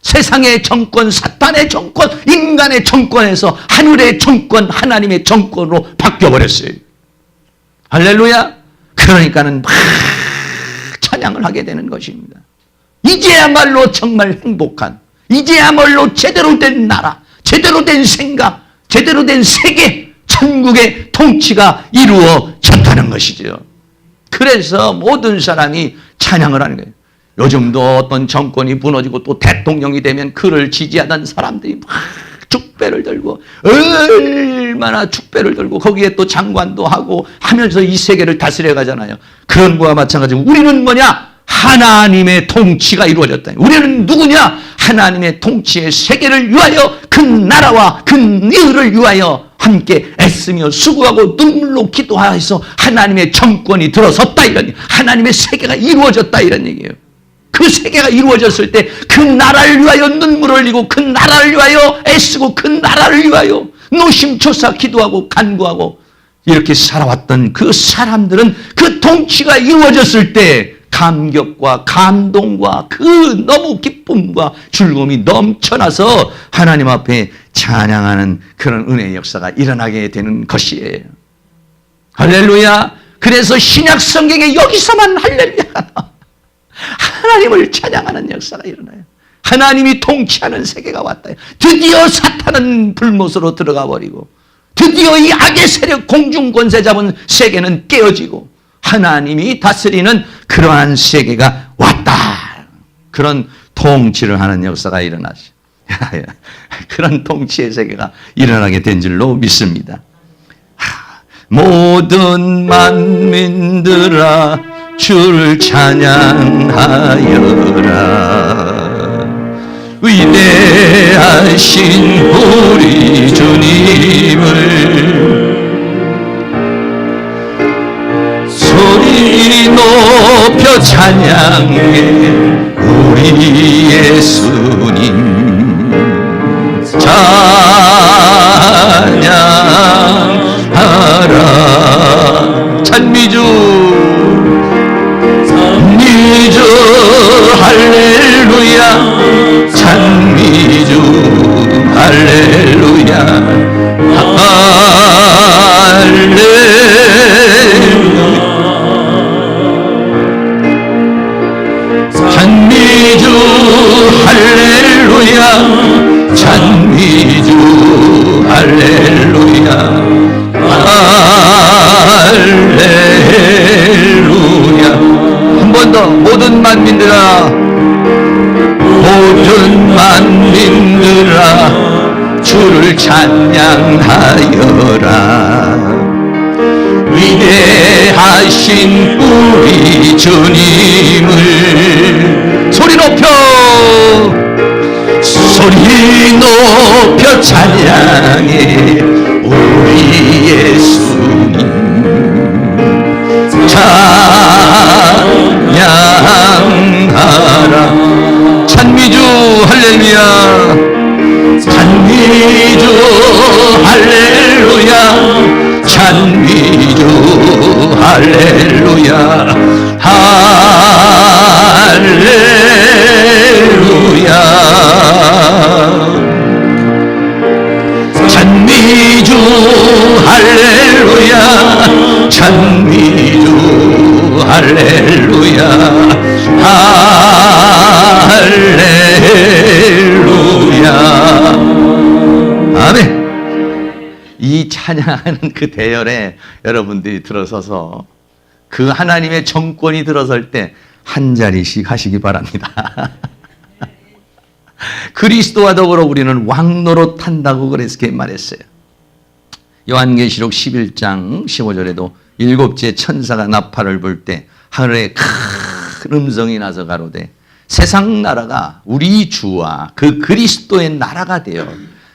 세상의 정권, 사탄의 정권, 인간의 정권에서 하늘의 정권, 하나님의 정권으로 바뀌어버렸어요. 할렐루야. 그러니까는 막 찬양을 하게 되는 것입니다. 이제야말로 정말 행복한, 이제야말로 제대로 된 나라, 제대로 된 생각, 제대로 된 세계, 천국의 통치가 이루어졌다는 것이죠. 그래서 모든 사람이 찬양을 하는 거예요. 요즘도 어떤 정권이 무너지고 또 대통령이 되면 그를 지지하던 사람들이 막 축배를 들고, 얼마나 축배를 들고 거기에 또 장관도 하고 하면서 이 세계를 다스려 가잖아요. 그런 거와 마찬가지로 우리는 뭐냐? 하나님의 통치가 이루어졌다. 우리는 누구냐? 하나님의 통치의 세계를 위하여, 그 나라와 그 의를 위하여 함께 애쓰며 수고하고 눈물로 기도하여서 하나님의 정권이 들어섰다, 이런 얘기. 하나님의 세계가 이루어졌다, 이런 얘기예요. 그 세계가 이루어졌을 때 그 나라를 위하여 눈물을 흘리고, 그 나라를 위하여 애쓰고, 그 나라를 위하여 노심초사 기도하고 간구하고 이렇게 살아왔던 그 사람들은 그 통치가 이루어졌을 때 감격과 감동과 그 너무 기쁨과 즐거움이 넘쳐나서 하나님 앞에 찬양하는 그런 은혜의 역사가 일어나게 되는 것이에요. 할렐루야. 그래서 신약 성경에 여기서만 할렐루야, 하나님을 찬양하는 역사가 일어나요. 하나님이 통치하는 세계가 왔다. 드디어 사탄은 불못으로 들어가 버리고, 드디어 이 악의 세력, 공중 권세 잡은 세계는 깨어지고 하나님이 다스리는 그러한 세계가 왔다. 그런 통치를 하는 역사가 일어나죠. 그런 통치의 세계가 일어나게 된 줄로 믿습니다. 모든 만민들아 주를 찬양하여라. 위대하신 우리 주님을 소리 높여 찬양해. 우리 예수님 찬양하라. 찬미주 할렐루야. 찬미주 할렐루야. 찬미주 할렐루야. 찬미주 할렐루야. 할렐루야. 한 번 더. 모든 만민들아, 모든 만민들아, 주를 찬양하여라. 위대하신 우리 주님을 소리 높여 찬양해. 우리 예수님 찬양하라. 찬미주 할렐루야. 찬미주 할렐루야. 찬미주 할렐루야. 할렐루야. 찬미주 할렐루야. 찬미주 할렐루야. 할렐루야. 아멘. 이 찬양하는 그 대열에 여러분들이 들어서서 그 하나님의 정권이 들어설 때 한 자리씩 하시기 바랍니다. 그리스도와 더불어 우리는 왕노릇 한다고 그렇게 말했어요. 요한계시록 11장 15절에도 일곱째 천사가 나팔을 불 때 하늘에 큰 음성이 나서 가로되 세상 나라가 우리 주와 그 그리스도의 나라가 되어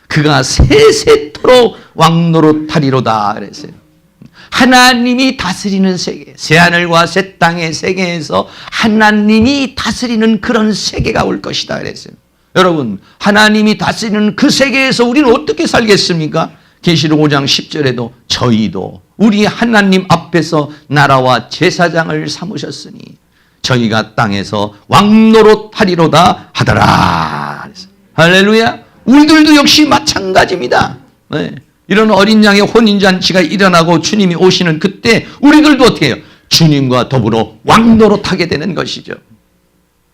그가 세세토록 왕노릇하리로다 그랬어요. 하나님이 다스리는 세계, 새하늘과 새 땅의 세계에서 하나님이 다스리는 그런 세계가 올 것이다 그랬어요. 여러분, 하나님이 다스리는 그 세계에서 우리는 어떻게 살겠습니까? 계시록 5장 10절에도 저희도 우리 하나님 앞에서 나라와 제사장을 삼으셨으니 저희가 땅에서 왕노릇하리로다 하더라. 할렐루야. 우리들도 역시 마찬가지입니다. 네. 이런 어린 양의 혼인잔치가 일어나고 주님이 오시는 그때 우리들도 어떻게 해요? 주님과 더불어 왕노릇하게 되는 것이죠.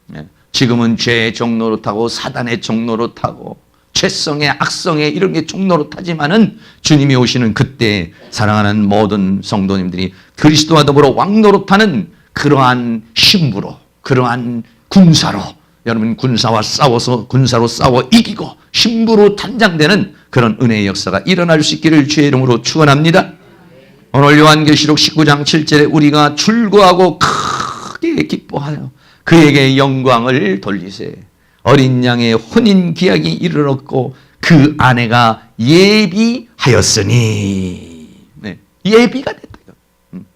네. 지금은 죄의 종노릇하고 사단의 종노릇하고 죄성의 악성의 이런 게 종노릇하지만은 주님이 오시는 그때 사랑하는 모든 성도님들이 그리스도와 더불어 왕노릇하는 그러한 신부로, 그러한 군사로, 여러분 군사로 싸워 이기고 신부로 단장되는 그런 은혜의 역사가 일어날 수 있기를 주의 이름으로 축원합니다. 오늘 요한계시록 19장 7절에 우리가 즐거워하고 크게 기뻐하여 그에게 영광을 돌리세. 어린 양의 혼인 기약이 이르렀고 그 아내가 예비하였으니. 네, 예비가 됐다.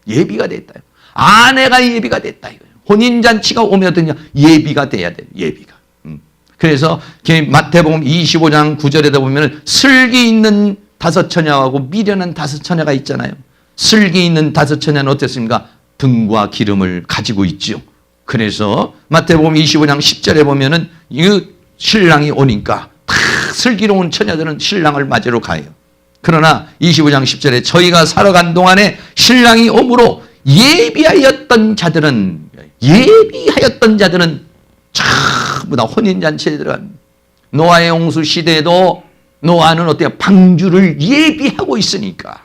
예비가 됐다. 아내가 예비가 됐다. 혼인잔치가 오면 어떠냐? 예비가 돼야 돼요. 예비가. 그래서 마태복음 25장 9절에다 보면 슬기 있는 다섯 처녀하고 미련한 다섯 처녀가 있잖아요. 슬기 있는 다섯 처녀는 어땠습니까? 등과 기름을 가지고 있죠. 그래서 마태복음 25장 10절에 보면은 이 신랑이 오니까 다 슬기로운 처녀들은 신랑을 맞으러 가요. 그러나 25장 10절에 저희가 살아간 동안에 신랑이 오므로 예비하였던 자들은 전부 다 혼인잔치에 들어간 노아의 홍수 시대에도 노아는 어때요? 방주를 예비하고 있으니까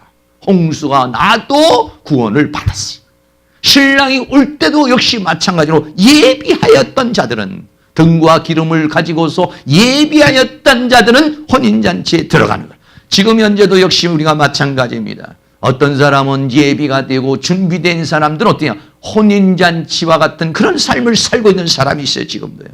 홍수가 나도 구원을 받았어요. 신랑이 올 때도 역시 마찬가지로 예비하였던 자들은 등과 기름을 가지고서 예비하였던 자들은 혼인잔치에 들어가는 거예요. 지금 현재도 역시 우리가 마찬가지입니다. 어떤 사람은 예비가 되고 준비된 사람들은 어때요? 혼인잔치와 같은 그런 삶을 살고 있는 사람이 있어요. 지금도요.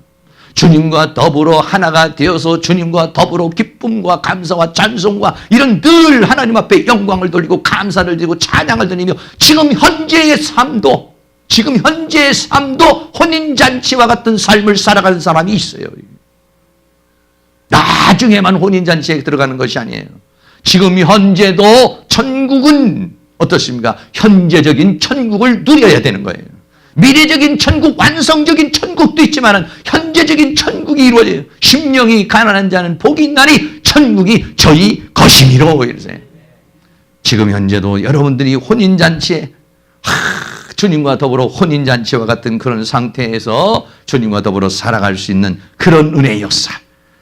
주님과 더불어 하나가 되어서 주님과 더불어 기쁨과 감사와 찬송과 이런 늘 하나님 앞에 영광을 돌리고 감사를 드리고 찬양을 드리며 지금 현재의 삶도 혼인잔치와 같은 삶을 살아가는 사람이 있어요. 나중에만 혼인잔치에 들어가는 것이 아니에요. 지금 현재도 천국은 어떻습니까? 현재적인 천국을 누려야 되는 거예요. 미래적인 천국, 완성적인 천국도 있지만 현재적인 천국이 이루어져요. 심령이 가난한 자는 복이 있나니 천국이 저희 것이니로. 이러세요. 지금 현재도 여러분들이 혼인잔치에 주님과 더불어 혼인잔치와 같은 그런 상태에서 주님과 더불어 살아갈 수 있는 그런 은혜의 역사.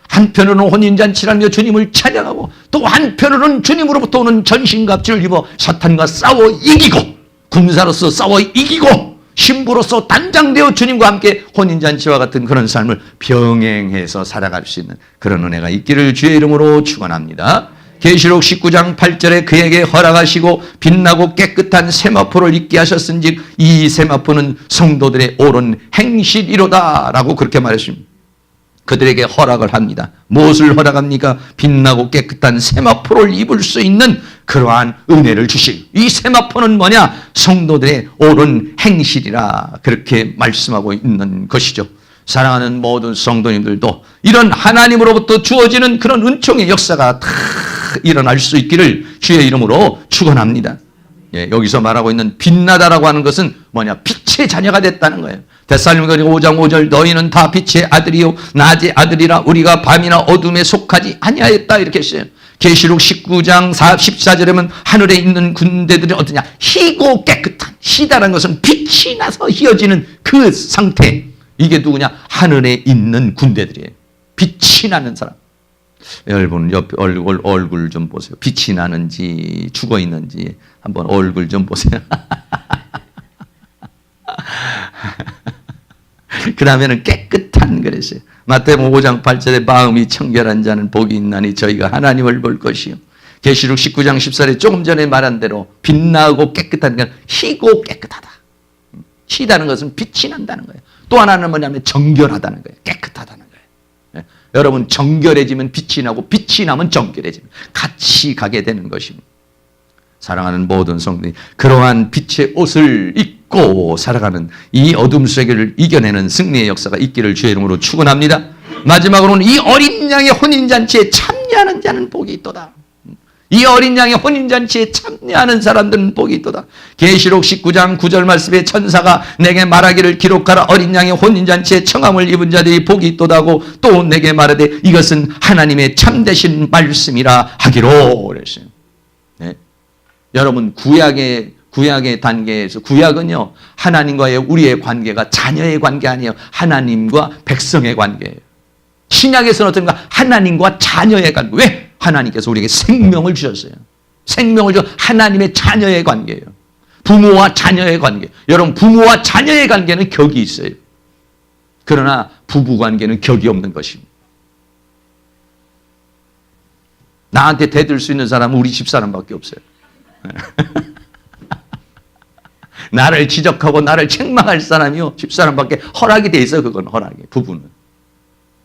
한편으로는 혼인잔치라며 주님을 찬양하고 또 한편으로는 주님으로부터 오는 전신갑주를 입어 사탄과 싸워 이기고 군사로서 싸워 이기고 신부로서 단장되어 주님과 함께 혼인잔치와 같은 그런 삶을 병행해서 살아갈 수 있는 그런 은혜가 있기를 주의 이름으로 축원합니다. 계시록 19장 8절에 그에게 허락하시고 빛나고 깨끗한 세마포를 입게 하셨은즉 이 세마포는 성도들의 옳은 행실이로다 라고 그렇게 말했습니다. 그들에게 허락을 합니다. 무엇을 허락합니까? 빛나고 깨끗한 세마포를 입을 수 있는 그러한 은혜를 주시고 이 세마포는 뭐냐? 성도들의 옳은 행실이라 그렇게 말씀하고 있는 것이죠. 사랑하는 모든 성도님들도 이런 하나님으로부터 주어지는 그런 은총의 역사가 다 일어날 수 있기를 주의 이름으로 축원합니다. 예, 여기서 말하고 있는 빛나다라고 하는 것은 뭐냐? 빛의 자녀가 됐다는 거예요. 데살로니가 5장 5절 너희는 다 빛의 아들이요 낮의 아들이라 우리가 밤이나 어둠에 속하지 아니하였다 이렇게 했어요. 계시록 19장 14절에 보면 하늘에 있는 군대들이 어떠냐? 희고 깨끗한, 희다라는 것은 빛이 나서 휘어지는 그 상태. 이게 누구냐? 하늘에 있는 군대들이에요. 빛이 나는 사람. 여러분 옆 얼굴 좀 보세요. 빛이 나는지 죽어 있는지 한번 얼굴 좀 보세요. 그 다음에는 깨끗한 그랬어요. 마태복음 5장 8절에 마음이 청결한 자는 복이 있나니 저희가 하나님을 볼 것이요. 계시록 19장 14절에 조금 전에 말한 대로 빛나고 깨끗한 건 희고 깨끗하다. 희다는 것은 빛이 난다는 거예요. 또 하나는 뭐냐면 정결하다는 거예요. 깨끗하다는 거예요. 네. 여러분 정결해지면 빛이 나고 빛이 나면 정결해지면 같이 가게 되는 것입니다. 사랑하는 모든 성도들이 그러한 빛의 옷을 입고 살아가는 이 어둠 세계를 이겨내는 승리의 역사가 있기를 주의 이름으로 축원합니다. 마지막으로는 이 어린 양의 혼인잔치에 참여하는 자는 복이 있도다. 이 어린 양의 혼인잔치에 참여하는 사람들은 복이 있도다. 계시록 19장 9절 말씀에 천사가 내게 말하기를 기록하라 어린 양의 혼인잔치에 청함을 입은 자들이 복이 있도다고 또 내게 말하되 이것은 하나님의 참되신 말씀이라 하기로 그랬어요. 네. 여러분 구약의 단계에서 구약은요 하나님과의 우리의 관계가 자녀의 관계 아니에요. 하나님과 백성의 관계예요. 신약에서는 어떤가? 하나님과 자녀의 관계. 왜? 하나님께서 우리에게 생명을 주셨어요. 생명을 줘 하나님의 자녀의 관계예요. 부모와 자녀의 관계. 여러분 부모와 자녀의 관계는 격이 있어요. 그러나 부부 관계는 격이 없는 것입니다. 나한테 대들 수 있는 사람은 우리 집사람밖에 없어요. 나를 지적하고 나를 책망할 사람이요 집사람밖에 허락이 돼 있어. 그건 허락이 부부는.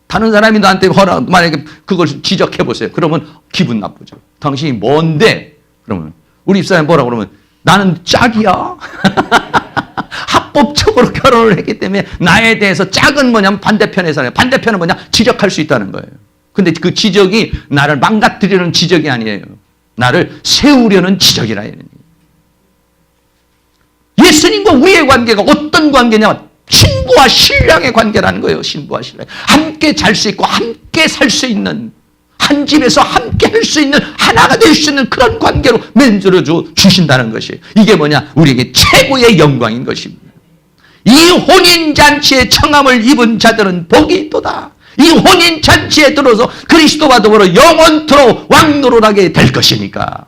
다른 사람이 나한테 만약에 그걸 지적해 보세요. 그러면 기분 나쁘죠. 당신이 뭔데? 그러면 우리 집사람이 뭐라고 그러면 나는 짝이야. 합법적으로 결혼을 했기 때문에 나에 대해서 짝은 뭐냐면 반대편의 사람. 반대편은 뭐냐? 지적할 수 있다는 거예요. 근데 그 지적이 나를 망가뜨리는 지적이 아니에요. 나를 세우려는 지적이라. 예수님과 우리의 관계가 어떤 관계냐? 신부와 신랑의 관계라는 거예요. 신부와 신랑. 함께 잘 수 있고 함께 살 수 있는 한 집에서 함께 할 수 있는 하나가 될 수 있는 그런 관계로 만들어 주신다는 것이에요. 이게 뭐냐? 우리에게 최고의 영광인 것입니다. 이 혼인잔치에 청함을 입은 자들은 복이 있도다. 이 혼인잔치에 들어서 그리스도와 더불어 영원토록 왕노릇하게 될 것이니까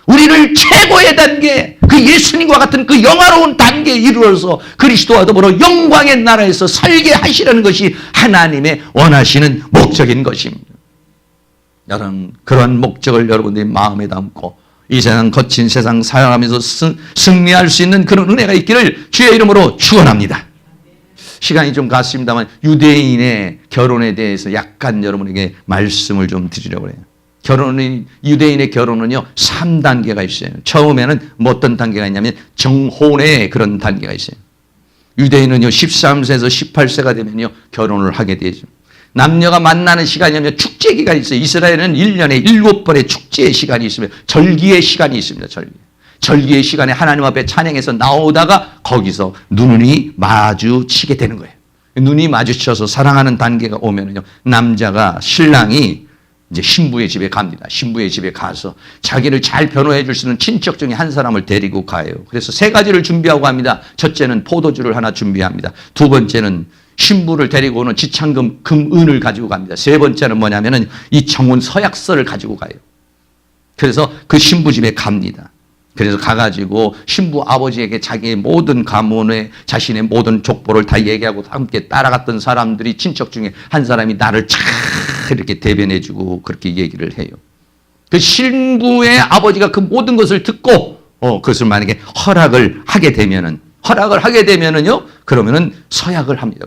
우리를 최고의 단계, 그 예수님과 같은 그 영화로운 단계에 이르러서 그리스도와 더불어 영광의 나라에서 살게 하시려는 것이 하나님의 원하시는 목적인 것입니다. 여러분, 그런 목적을 여러분들이 마음에 담고 이 세상 거친 세상 살아가면서 승리할 수 있는 그런 은혜가 있기를 주의 이름으로 축원합니다. 시간이 좀 갔습니다만 유대인의 결혼에 대해서 약간 여러분에게 말씀을 좀 드리려고 해요. 유대인의 결혼은요 3단계가 있어요. 처음에는 뭐 어떤 단계가 있냐면 정혼의 그런 단계가 있어요. 유대인은요 13세에서 18세가 되면요 결혼을 하게 되죠. 남녀가 만나는 시간이면 축제 기간이 있어요. 이스라엘은 1년에 7번의 축제의 시간이 있으며 절기의 시간이 있습니다. 절기의 시간에 하나님 앞에 찬양해서 나오다가 거기서 눈이 마주치게 되는 거예요. 눈이 마주쳐서 사랑하는 단계가 오면은요 남자가 신랑이 이제 신부의 집에 갑니다. 신부의 집에 가서 자기를 잘 변호해 줄 수 있는 친척 중에 한 사람을 데리고 가요. 그래서 3가지를 준비하고 갑니다. 첫째는 포도주를 하나 준비합니다. 두 번째는 신부를 데리고 오는 지창금, 금은을 가지고 갑니다. 세 번째는 뭐냐면은 이 정혼 서약서를 가지고 가요. 그래서 그 신부 집에 갑니다. 그래서 가가지고 신부 아버지에게 자기의 모든 가문의 자신의 모든 족보를 다 얘기하고 함께 따라갔던 사람들이 친척 중에 한 사람이 나를 잘 이렇게 대변해주고 그렇게 얘기를 해요. 그 신부의 아버지가 그 모든 것을 듣고 그것을 만약에 허락을 하게 되면은요 그러면은 서약을 합니다.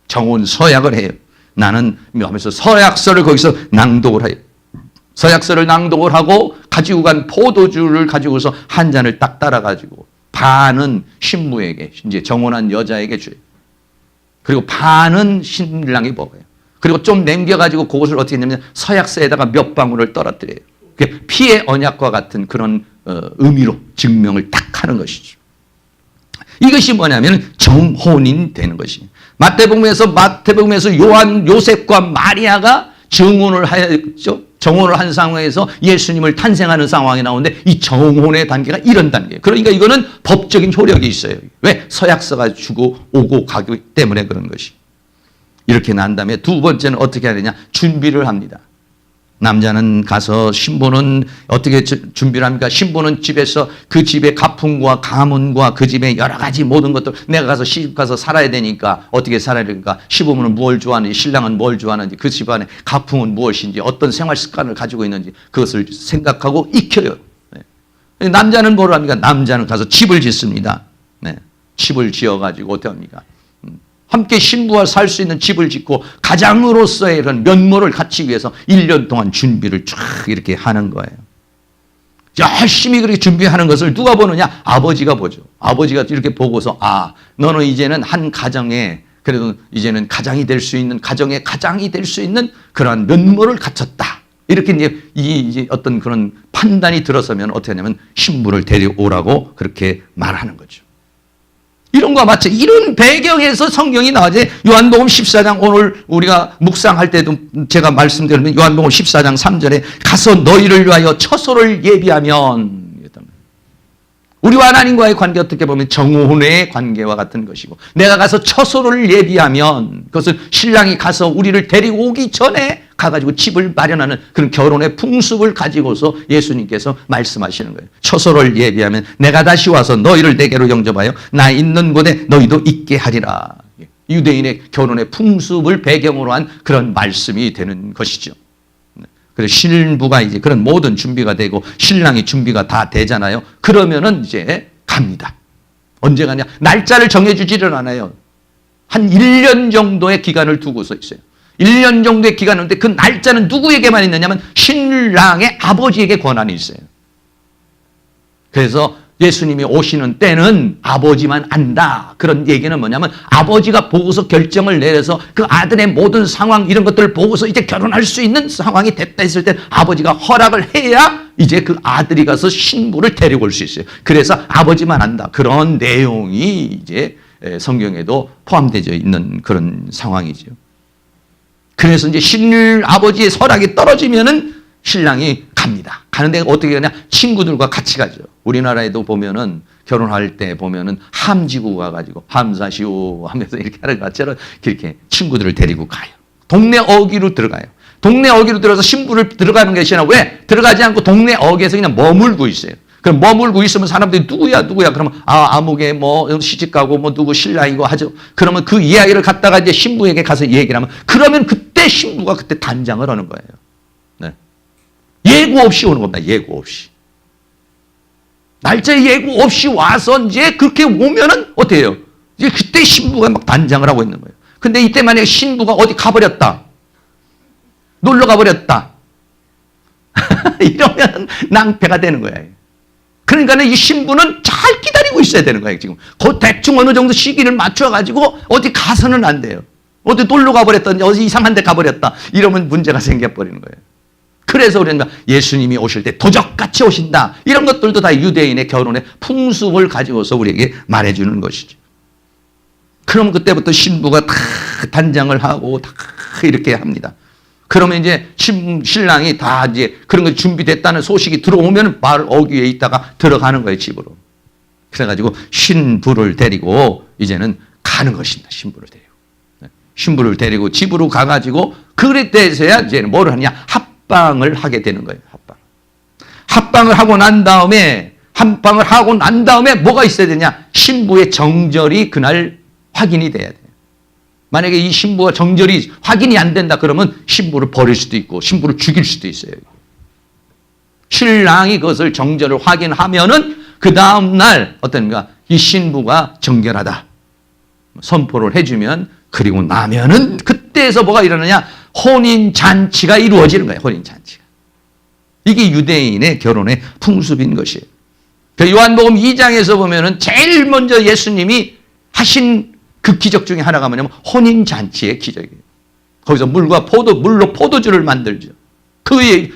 정혼 서약을 해요. 나는 하면서 서약서를 거기서 낭독을 해요. 서약서를 낭독을 하고 가지고 간 포도주를 가지고서 한 잔을 딱 따라가지고 반은 신부에게 이제 정혼한 여자에게 줘요. 그리고 반은 신랑이 먹어요. 그리고 좀 남겨가지고 그것을 어떻게 했냐면 서약서에다가 몇 방울을 떨어뜨려요. 피의 언약과 같은 그런 의미로 증명을 딱 하는 것이죠. 이것이 뭐냐면 정혼인 되는 것이에요. 마태복음에서 요셉과 마리아가 정혼을 한 상황에서 예수님을 탄생하는 상황이 나오는데 이 정혼의 단계가 이런 단계예요. 그러니까 이거는 법적인 효력이 있어요. 왜? 서약서가 주고 오고 가기 때문에 그런 것이. 이렇게 난 다음에 두 번째는 어떻게 해야 되냐? 준비를 합니다. 남자는 가서 신부는 어떻게 준비를 합니까? 신부는 집에서 그 집의 가풍과 가문과 그 집의 여러 가지 모든 것들 내가 가서 시집 가서 살아야 되니까 어떻게 살아야 되니까 시부모는 뭘 좋아하는지 신랑은 뭘 좋아하는지 그 집안의 가풍은 무엇인지 어떤 생활 습관을 가지고 있는지 그것을 생각하고 익혀요. 네. 남자는 뭘 합니까? 남자는 가서 집을 짓습니다. 네. 집을 지어가지고 어떻게 합니까? 함께 신부와 살 수 있는 집을 짓고 가장으로서의 그런 면모를 갖추기 위해서 1년 동안 준비를 쫙 이렇게 하는 거예요. 열심히 그렇게 준비하는 것을 누가 보느냐? 아버지가 보죠. 아버지가 이렇게 보고서 너는 이제는 한 가정에 그래도 이제는 가장이 될 수 있는 가정의 가장이 될 수 있는 그러한 면모를 갖췄다. 이렇게 이제 어떤 그런 판단이 들어서면 어떻게 하냐면 신부를 데려오라고 그렇게 말하는 거죠. 이런 거와 마치 이런 배경에서 성경이 나와지. 요한복음 14장 오늘 우리가 묵상할 때도 제가 말씀드리면 요한복음 14장 3절에 가서 너희를 위하여 처소를 예비하면 우리와 하나님과의 관계 어떻게 보면 정혼의 관계와 같은 것이고 내가 가서 처소를 예비하면 그것은 신랑이 가서 우리를 데리고 오기 전에 가가지고 집을 마련하는 그런 결혼의 풍습을 가지고서 예수님께서 말씀하시는 거예요. 처소를 예비하면 내가 다시 와서 너희를 내게로 영접하여 나 있는 곳에 너희도 있게 하리라. 유대인의 결혼의 풍습을 배경으로 한 그런 말씀이 되는 것이죠. 그래서 신부가 이제 그런 모든 준비가 되고 신랑이 준비가 다 되잖아요. 그러면은 이제 갑니다. 언제 가냐? 날짜를 정해주지를 않아요. 한 1년 정도의 기간을 두고서 있어요. 1년 정도의 기간인데 그 날짜는 누구에게만 있느냐면 신랑의 아버지에게 권한이 있어요. 그래서 예수님이 오시는 때는 아버지만 안다. 그런 얘기는 뭐냐면 아버지가 보고서 결정을 내려서 그 아들의 모든 상황 이런 것들을 보고서 이제 결혼할 수 있는 상황이 됐다 했을 때 아버지가 허락을 해야 이제 그 아들이 가서 신부를 데리고 올 수 있어요. 그래서 아버지만 안다. 그런 내용이 이제 성경에도 포함되어 있는 그런 상황이죠. 그래서 이제 아버지의 허락이 떨어지면은 신랑이 갑니다. 가는데 어떻게 가냐? 친구들과 같이 가죠. 우리나라에도 보면은 결혼할 때 보면은 함지고 가가지고 함사시오 하면서 이렇게 하는 것처럼 이렇게 친구들을 데리고 가요. 동네 어귀로 들어가요. 동네 어귀로 들어서 신부를 들어가는 것이 아니라 왜? 들어가지 않고 동네 어귀에서 그냥 머물고 있어요. 그럼 머물고 있으면 사람들이 누구야? 그러면 아무개 시집가고 누구 신랑이고 하죠. 그러면 그 이야기를 갖다가 이제 신부에게 가서 얘기를 하면 그러면 그때 신부가 그때 단장을 하는 거예요. 네. 예고 없이 오는 겁니다. 예고 없이. 날짜 예고 없이 와서 이제 그렇게 오면은 어때요? 이제 그때 신부가 막 단장을 하고 있는 거예요. 근데 이때 만약에 신부가 어디 가버렸다. 놀러 가버렸다. 이러면 낭패가 되는 거예요. 그러니까 이 신부는 잘 기다리고 있어야 되는 거예요, 지금. 그 대충 어느 정도 시기를 맞춰가지고 어디 가서는 안 돼요. 어디 놀러 가버렸다, 어디 이상한 데 가버렸다. 이러면 문제가 생겨버리는 거예요. 그래서 우리는 예수님이 오실 때 도적같이 오신다. 이런 것들도 다 유대인의 결혼의 풍습을 가지고서 우리에게 말해주는 것이죠. 그럼 그때부터 신부가 다 단장을 하고 다 이렇게 합니다. 그러면 이제 신랑이 다 이제 그런 거 준비됐다는 소식이 들어오면 말 어귀에 있다가 들어가는 거예요, 집으로. 그래가지고 신부를 데리고 이제는 가는 것입니다, 신부를 데리고. 신부를 데리고 집으로 가가지고 그때서야 이제 뭐를 하냐? 합방을 하게 되는 거예요, 합방. 합방을 하고 난 다음에, 뭐가 있어야 되냐? 신부의 정절이 그날 확인이 돼야 돼요. 만약에 이 신부가 정절이 확인이 안 된다 그러면 신부를 버릴 수도 있고 신부를 죽일 수도 있어요. 신랑이 그것을 정절을 확인하면은 그 다음날 어떤가 이 신부가 정결하다 선포를 해주면 그리고 나면은 그때에서 뭐가 일어나냐? 혼인잔치가 이루어지는 거예요. 혼인잔치가. 이게 유대인의 결혼의 풍습인 것이에요. 요한복음 2장에서 보면은 제일 먼저 예수님이 하신 그 기적 중에 하나가 뭐냐면 혼인잔치의 기적이에요. 거기서 물로 포도주를 만들죠.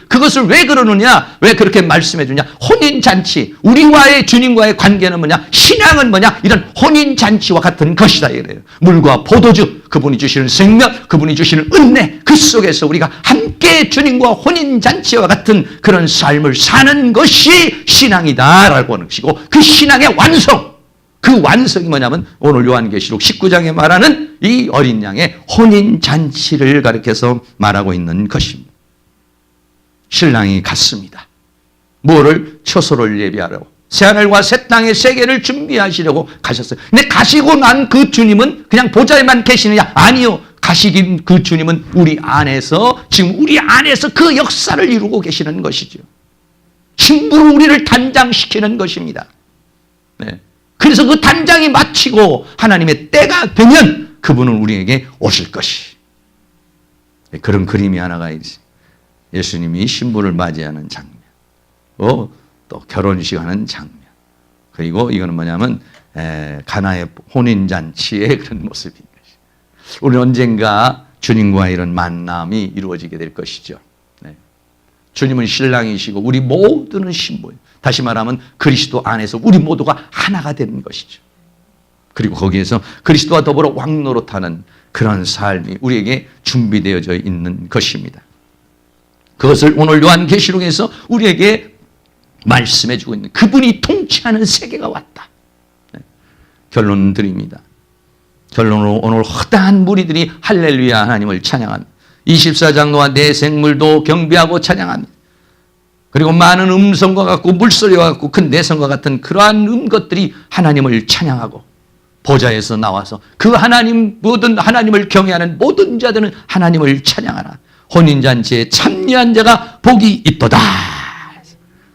그것을 왜 그러느냐? 왜 그렇게 말씀해 주냐? 혼인잔치. 우리와의 주님과의 관계는 뭐냐? 신앙은 뭐냐? 이런 혼인잔치와 같은 것이다. 이래요. 물과 포도주, 그분이 주시는 생명, 그분이 주시는 은혜, 그 속에서 우리가 함께 주님과 혼인잔치와 같은 그런 삶을 사는 것이 신앙이다라고 하는 것이고 그 신앙의 완성. 그 완성이 뭐냐면 오늘 요한계시록 19장에 말하는 이 어린 양의 혼인잔치를 가리켜서 말하고 있는 것입니다. 신랑이 갔습니다. 뭐를? 처소를 예비하려고. 새하늘과 새 땅의 세계를 준비하시려고 가셨어요. 근데 가시고 난 그 주님은 그냥 보좌에만 계시느냐? 아니요. 가시긴 그 주님은 우리 안에서 그 역사를 이루고 계시는 것이죠. 신부로 우리를 단장시키는 것입니다. 네. 그래서 그 단장이 마치고 하나님의 때가 되면 그분은 우리에게 오실 것이. 그런 그림이 하나가 있어요. 예수님이 신부를 맞이하는 장면. 또 결혼식 하는 장면. 그리고 이거는 뭐냐면 가나의 혼인잔치의 그런 모습인 것이죠. 우리는 언젠가 주님과 이런 만남이 이루어지게 될 것이죠. 네. 주님은 신랑이시고 우리 모두는 신부예요. 다시 말하면 그리스도 안에서 우리 모두가 하나가 되는 것이죠. 그리고 거기에서 그리스도와 더불어 왕노릇하는 그런 삶이 우리에게 준비되어져 있는 것입니다. 그것을 오늘 요한계시록에서 우리에게 말씀해 주고 있는 그분이 통치하는 세계가 왔다. 네. 결론 드립니다. 결론으로 오늘 허다한 무리들이 할렐루야 하나님을 찬양합니다. 24장 동안 내 생물도 경배하고 찬양합니다. 그리고 많은 음성과 같고 물소리와 같고 큰 내성과 같은 그러한 것들이 하나님을 찬양하고 보좌에서 나와서 그 모든 하나님을 경외하는 모든 자들은 하나님을 찬양하라. 혼인잔치에 참여한 자가 복이 있도다.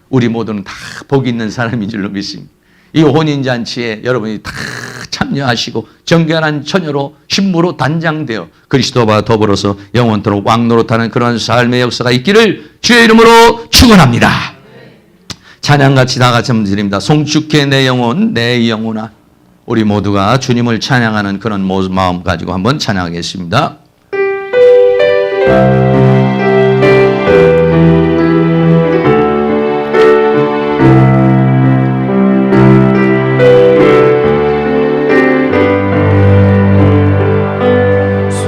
우리 모두는 다 복이 있는 사람인 줄로 믿습니다. 이 혼인잔치에 여러분이 다 참여하시고 정결한 처녀로 신부로 단장되어 그리스도와 더불어서 영원토록 왕노릇하는 그런 삶의 역사가 있기를 주의 이름으로 축원합니다. 찬양같이 다 같이 한번 드립니다. 송축해 내 영혼 내 영혼아. 우리 모두가 주님을 찬양하는 그런 마음 가지고 한번 찬양하겠습니다.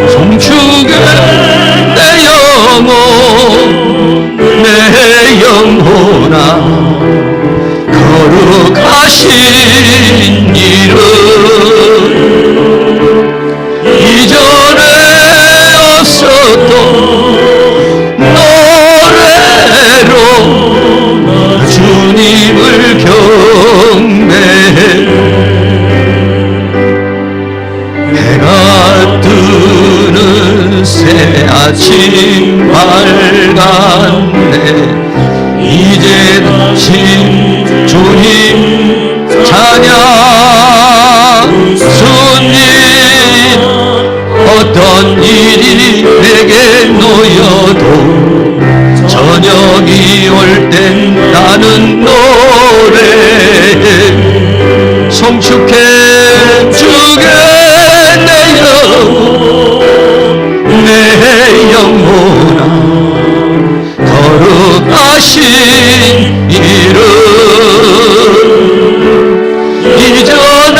송축해 내 영혼 내 영혼아 거룩하신 이름 이전에 없었던 노래로 주님을 경배해 해가 뜨는 새 아침 밝았네 이제 다시 주님 찬양 주님 어떤 일이 내게 놓여도 저녁이 올 땐 나는 노래해 송축해 주게 내 영혼아 거룩하신 이름 이전에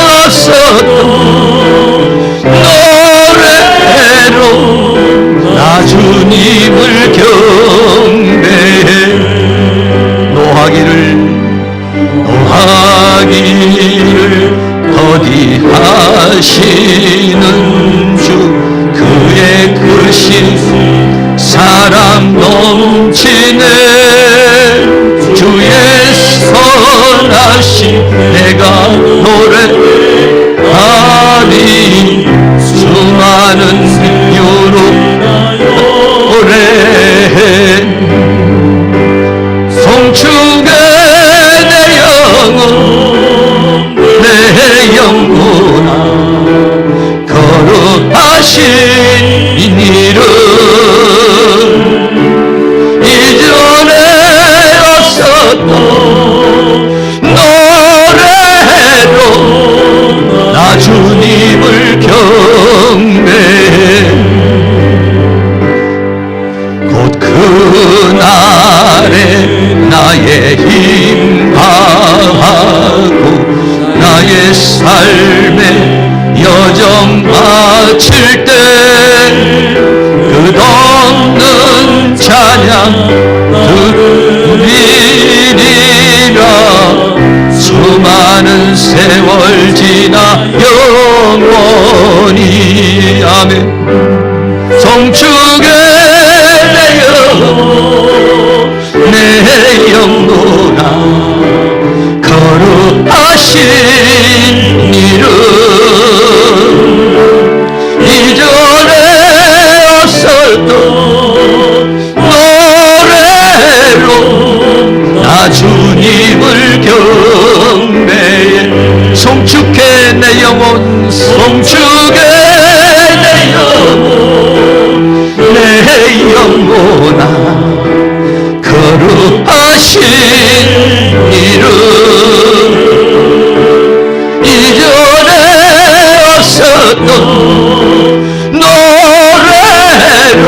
왔었던 노래로 나 주님을 경배해 노하기를 더디하시는 주 그의 크신 사랑 넘치네 주의 선하심 내가 노래하리 수많은 이유로 노래해 송축의 내 영혼아 거룩하신 이름 이전에 왔었던 노래로 나 주님을 경배해 곧 그날에 나의 힘 다하고 나의 삶에 여정 바칠 때 끝없는 찬양 드리리라 수많은 세월 지나 영원히 아멘 송축의 내 영혼아 거룩하신 이름 이전에 왔었던 노래로 나 주님을 경배해 송축해 내 영혼 송축해 내 영혼아 거룩하신 이름 이전에 왔었던 노래로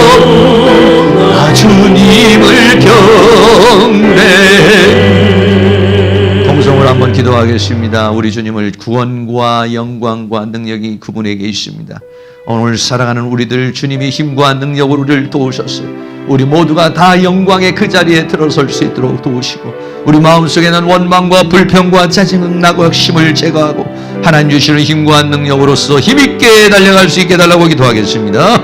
나 주님을 경배해 동성을 한번 기도하겠습니다. 우리 주님을 구원과 영광과 능력이 그분에게 있습니다. 오늘 살아가는 우리들 주님이 힘과 능력으로 우리를 도우셨어요. 우리 모두가 다 영광의 그 자리에 들어설 수 있도록 도우시고 우리 마음속에는 원망과 불평과 짜증, 낙과 힘을 제거하고 하나님 주시는 힘과 능력으로서 힘있게 달려갈 수 있게 해달라고 기도하겠습니다.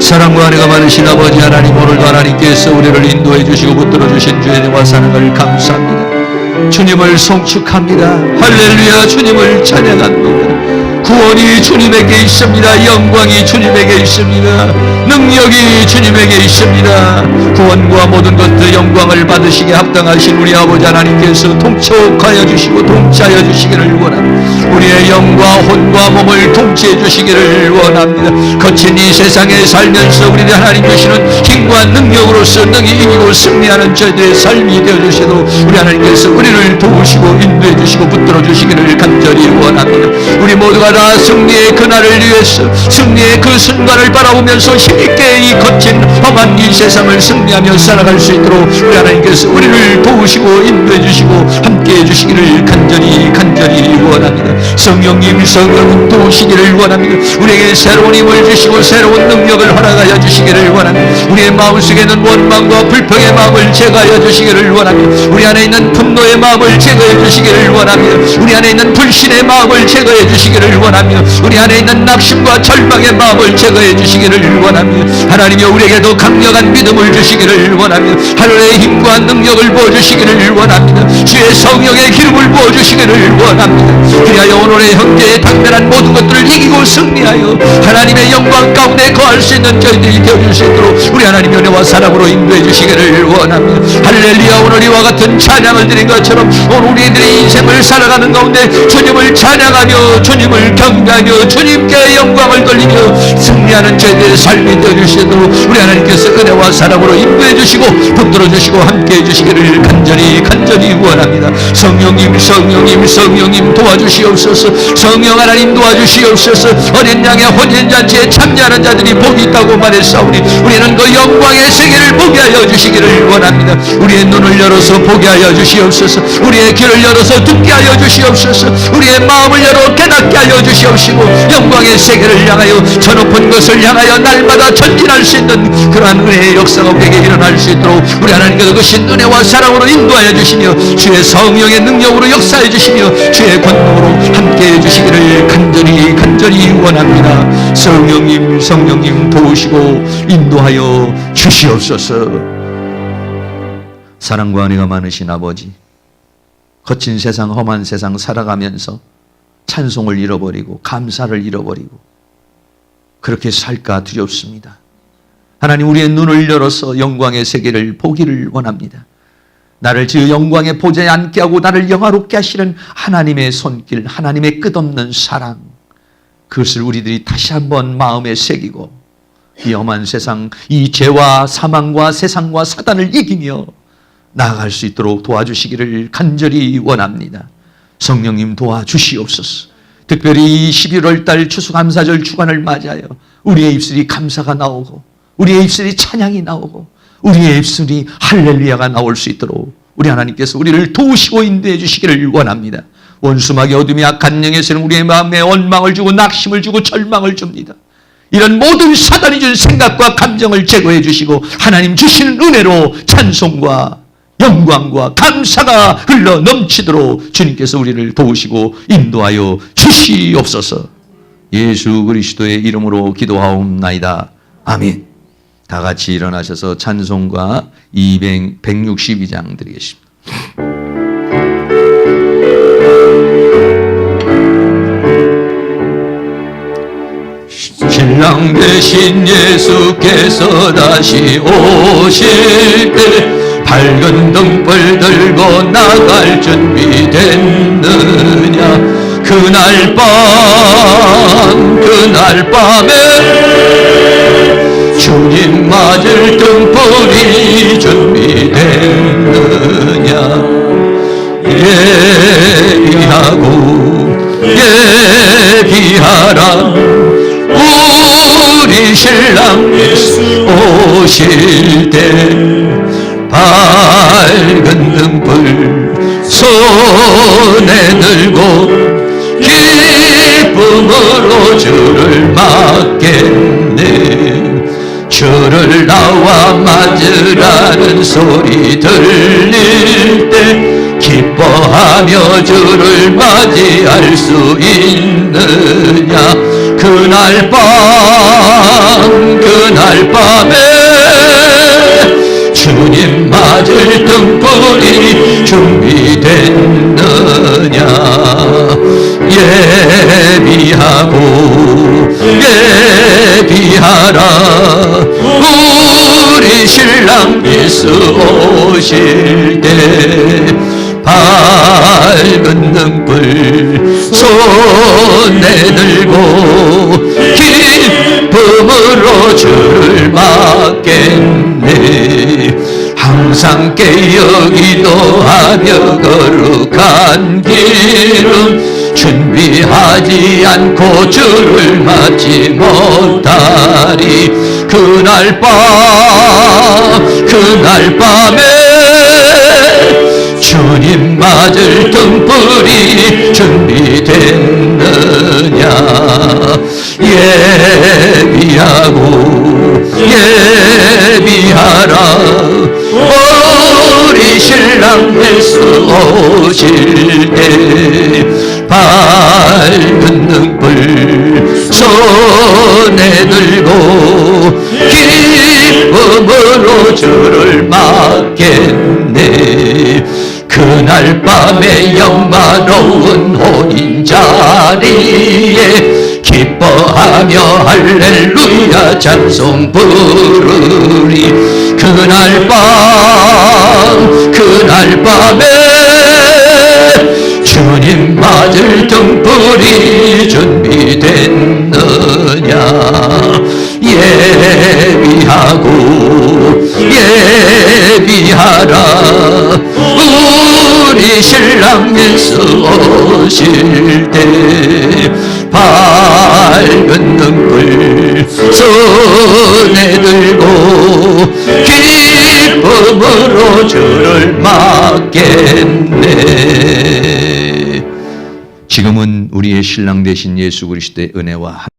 사랑과 은혜가 많으신 아버지 하나님 오늘도 하나님께서 우리를 인도해 주시고 붙들어 주신 주의 은혜와 사랑을 감사합니다. 주님을 송축합니다. 할렐루야 주님을 찬양합니다. 구원이 주님에게 있습니다. 영광이 주님에게 있습니다. 능력이 주님에게 있습니다. 구원과 모든 것들 영광을 받으시게 합당하신 우리 아버지 하나님께서 통촉하여 주시고 통치하여 주시기를 원합니다. 우리의 영과 혼과 몸을 통치해 주시기를 원합니다. 거친 이 세상에 살면서 우리들 하나님 주시는 힘과 능력으로서 능히 이기고 승리하는 저희들의 삶이 되어주시도록 우리 하나님께서 우리를 도우시고 인도해 주시고 붙들어 주시기를 간절히 원합니다. 우리 모두가 다 승리의 그날을 위해서 승리의 그 순간을 바라보면서 힘있게 이 거친 험한 이 세상을 승리하며 살아갈 수 있도록 우리 하나님께서 우리를 도우시고 인도해 주시고 함께해 주시기를 간절히 원합니다. 성령님 도우시기를 원합니다. 우리에게 새로운 힘을 주시고 새로운 능력을 허락하여 주시기를 원합니다. 우리의 마음속에는 원망과 불평의 마음을 제거하여 주시기를 원합니다. 우리 안에 있는 분노의 마음을 제거해 주시기를 원합니다. 우리 안에 있는 불신의 마음을 제거해 주시기를 원합니다. 우리 안에 있는 낙심과 절망의 마음을 제거해 주시기를 원합니다. 하나님이 우리에게도 강력한 믿음을 주시기를 원합니다. 하늘의 힘과 능력을 부어주시기를 원합니다. 주의 성령의 기름을 부어주시기를 원합니다. 그리하여 오늘의 형제의 당면한 모든 것들을 이기고 승리하여 하나님의 영광 가운데 거할 수 있는 저희들이 되어줄 수 있도록 우리 하나님의 은혜와 사랑으로 인도해 주시기를 원합니다. 할렐루야. 오늘 이와 같은 찬양을 드린 것처럼 오늘 우리들의 인생을 살아가는 가운데 주님을 찬양하며 주님을 경배하며 주님께 영광을 돌리며 승리하는 저희들의 삶이 되어주시도록 우리 하나님께서 은혜와 사랑으로 인도해 주시고 붙들어 주시고 함께해 주시기를 간절히 원합니다. 성령님 도와주시옵소서. 성령 하나님 도와주시옵소서. 어린 양의 혼인잔치에 참여하는 자들이 복이 있다고 말했사오니 우리는 그 영광의 세계를 보게 하여 주시기를 원합니다. 우리의 눈을 열어서 보게 하여 주시옵소서. 우리의 귀를 열어서 듣게 하여 주시옵소서. 우리의 마음을 열어 깨닫게 하여 주시옵시고 영광의 세계를 향하여 저 높은 것을 향하여 날마다 전진할 수 있는 그러한 은혜의 역사가 우리에게 일어날 수 있도록 우리 하나님께서 그 신은혜와 사랑으로 인도하여 주시며 주의 성령의 능력으로 역사해 주시며 주의 권능으로 함께해 주시기를 간절히 원합니다. 성령님 도우시고 인도하여 주시옵소서. 사랑과 은혜가 많으신 아버지, 거친 세상 험한 세상 살아가면서 찬송을 잃어버리고 감사를 잃어버리고 그렇게 살까 두렵습니다. 하나님, 우리의 눈을 열어서 영광의 세계를 보기를 원합니다. 나를 그 영광의 보좌에 앉게 하고 나를 영화롭게 하시는 하나님의 손길, 하나님의 끝없는 사랑, 그것을 우리들이 다시 한번 마음에 새기고 이 험한 세상, 이 죄와 사망과 세상과 사단을 이기며 나아갈 수 있도록 도와주시기를 간절히 원합니다. 성령님 도와주시옵소서. 특별히 이 11월 달 추수감사절 주간을 맞이하여 우리의 입술이 감사가 나오고 우리의 입술이 찬양이 나오고 우리의 입술이 할렐루야가 나올 수 있도록 우리 하나님께서 우리를 도우시고 인도해 주시기를 원합니다. 원수막의 어둠이 악한 영에서는 우리의 마음에 원망을 주고 낙심을 주고 절망을 줍니다. 이런 모든 사단이 준 생각과 감정을 제거해 주시고 하나님 주시는 은혜로 찬송과 영광과 감사가 흘러 넘치도록 주님께서 우리를 도우시고 인도하여 주시옵소서. 예수 그리스도의 이름으로 기도하옵나이다. 아멘. 다 같이 일어나셔서 찬송가 162장 드리겠습니다. 신랑 되신 예수께서 다시 오실 때 밝은 등불 들고 나갈 준비 됐느냐. 그날 밤에 주님 맞을 등불이 준비됐느냐. 예비하라 우리 신랑 예수 오실 때 밝은 등불 손에 들고 기쁨으로 주를 맞겠네. 주를 나와 맞으라는 소리 들릴 때 기뻐하며 주를 맞이할 수 있느냐. 그날 밤에 주님 맞을 등불이 준비됐느냐. 예비하라 우리 신랑 예수 오실 때 밝은 등불 손에 들고 기쁨으로 주를 맞겠네. 항상 깨어 기도하며 거룩한 길은 준비하지 않고 주를 맞지 못하리. 그날 밤에 주님 맞을 등불이 준비됐느냐. 예비하라 우리 신랑 예수 오실 때 밝은 등불 손에 들고 기쁨으로 주를 맞겠네. 그날 밤에 영화로운 혼인 자리에 기뻐하며 할렐루야 찬송 부르리. 그날 밤에 주님 맞을 등불이 준비됐느냐. 예비하라. 우리 신랑 예수 오실 때 밝은 등불 손에 들고 기쁨으로 주를 맞겠네. 지금은 우리의 신랑 되신 예수 그리스도의 은혜와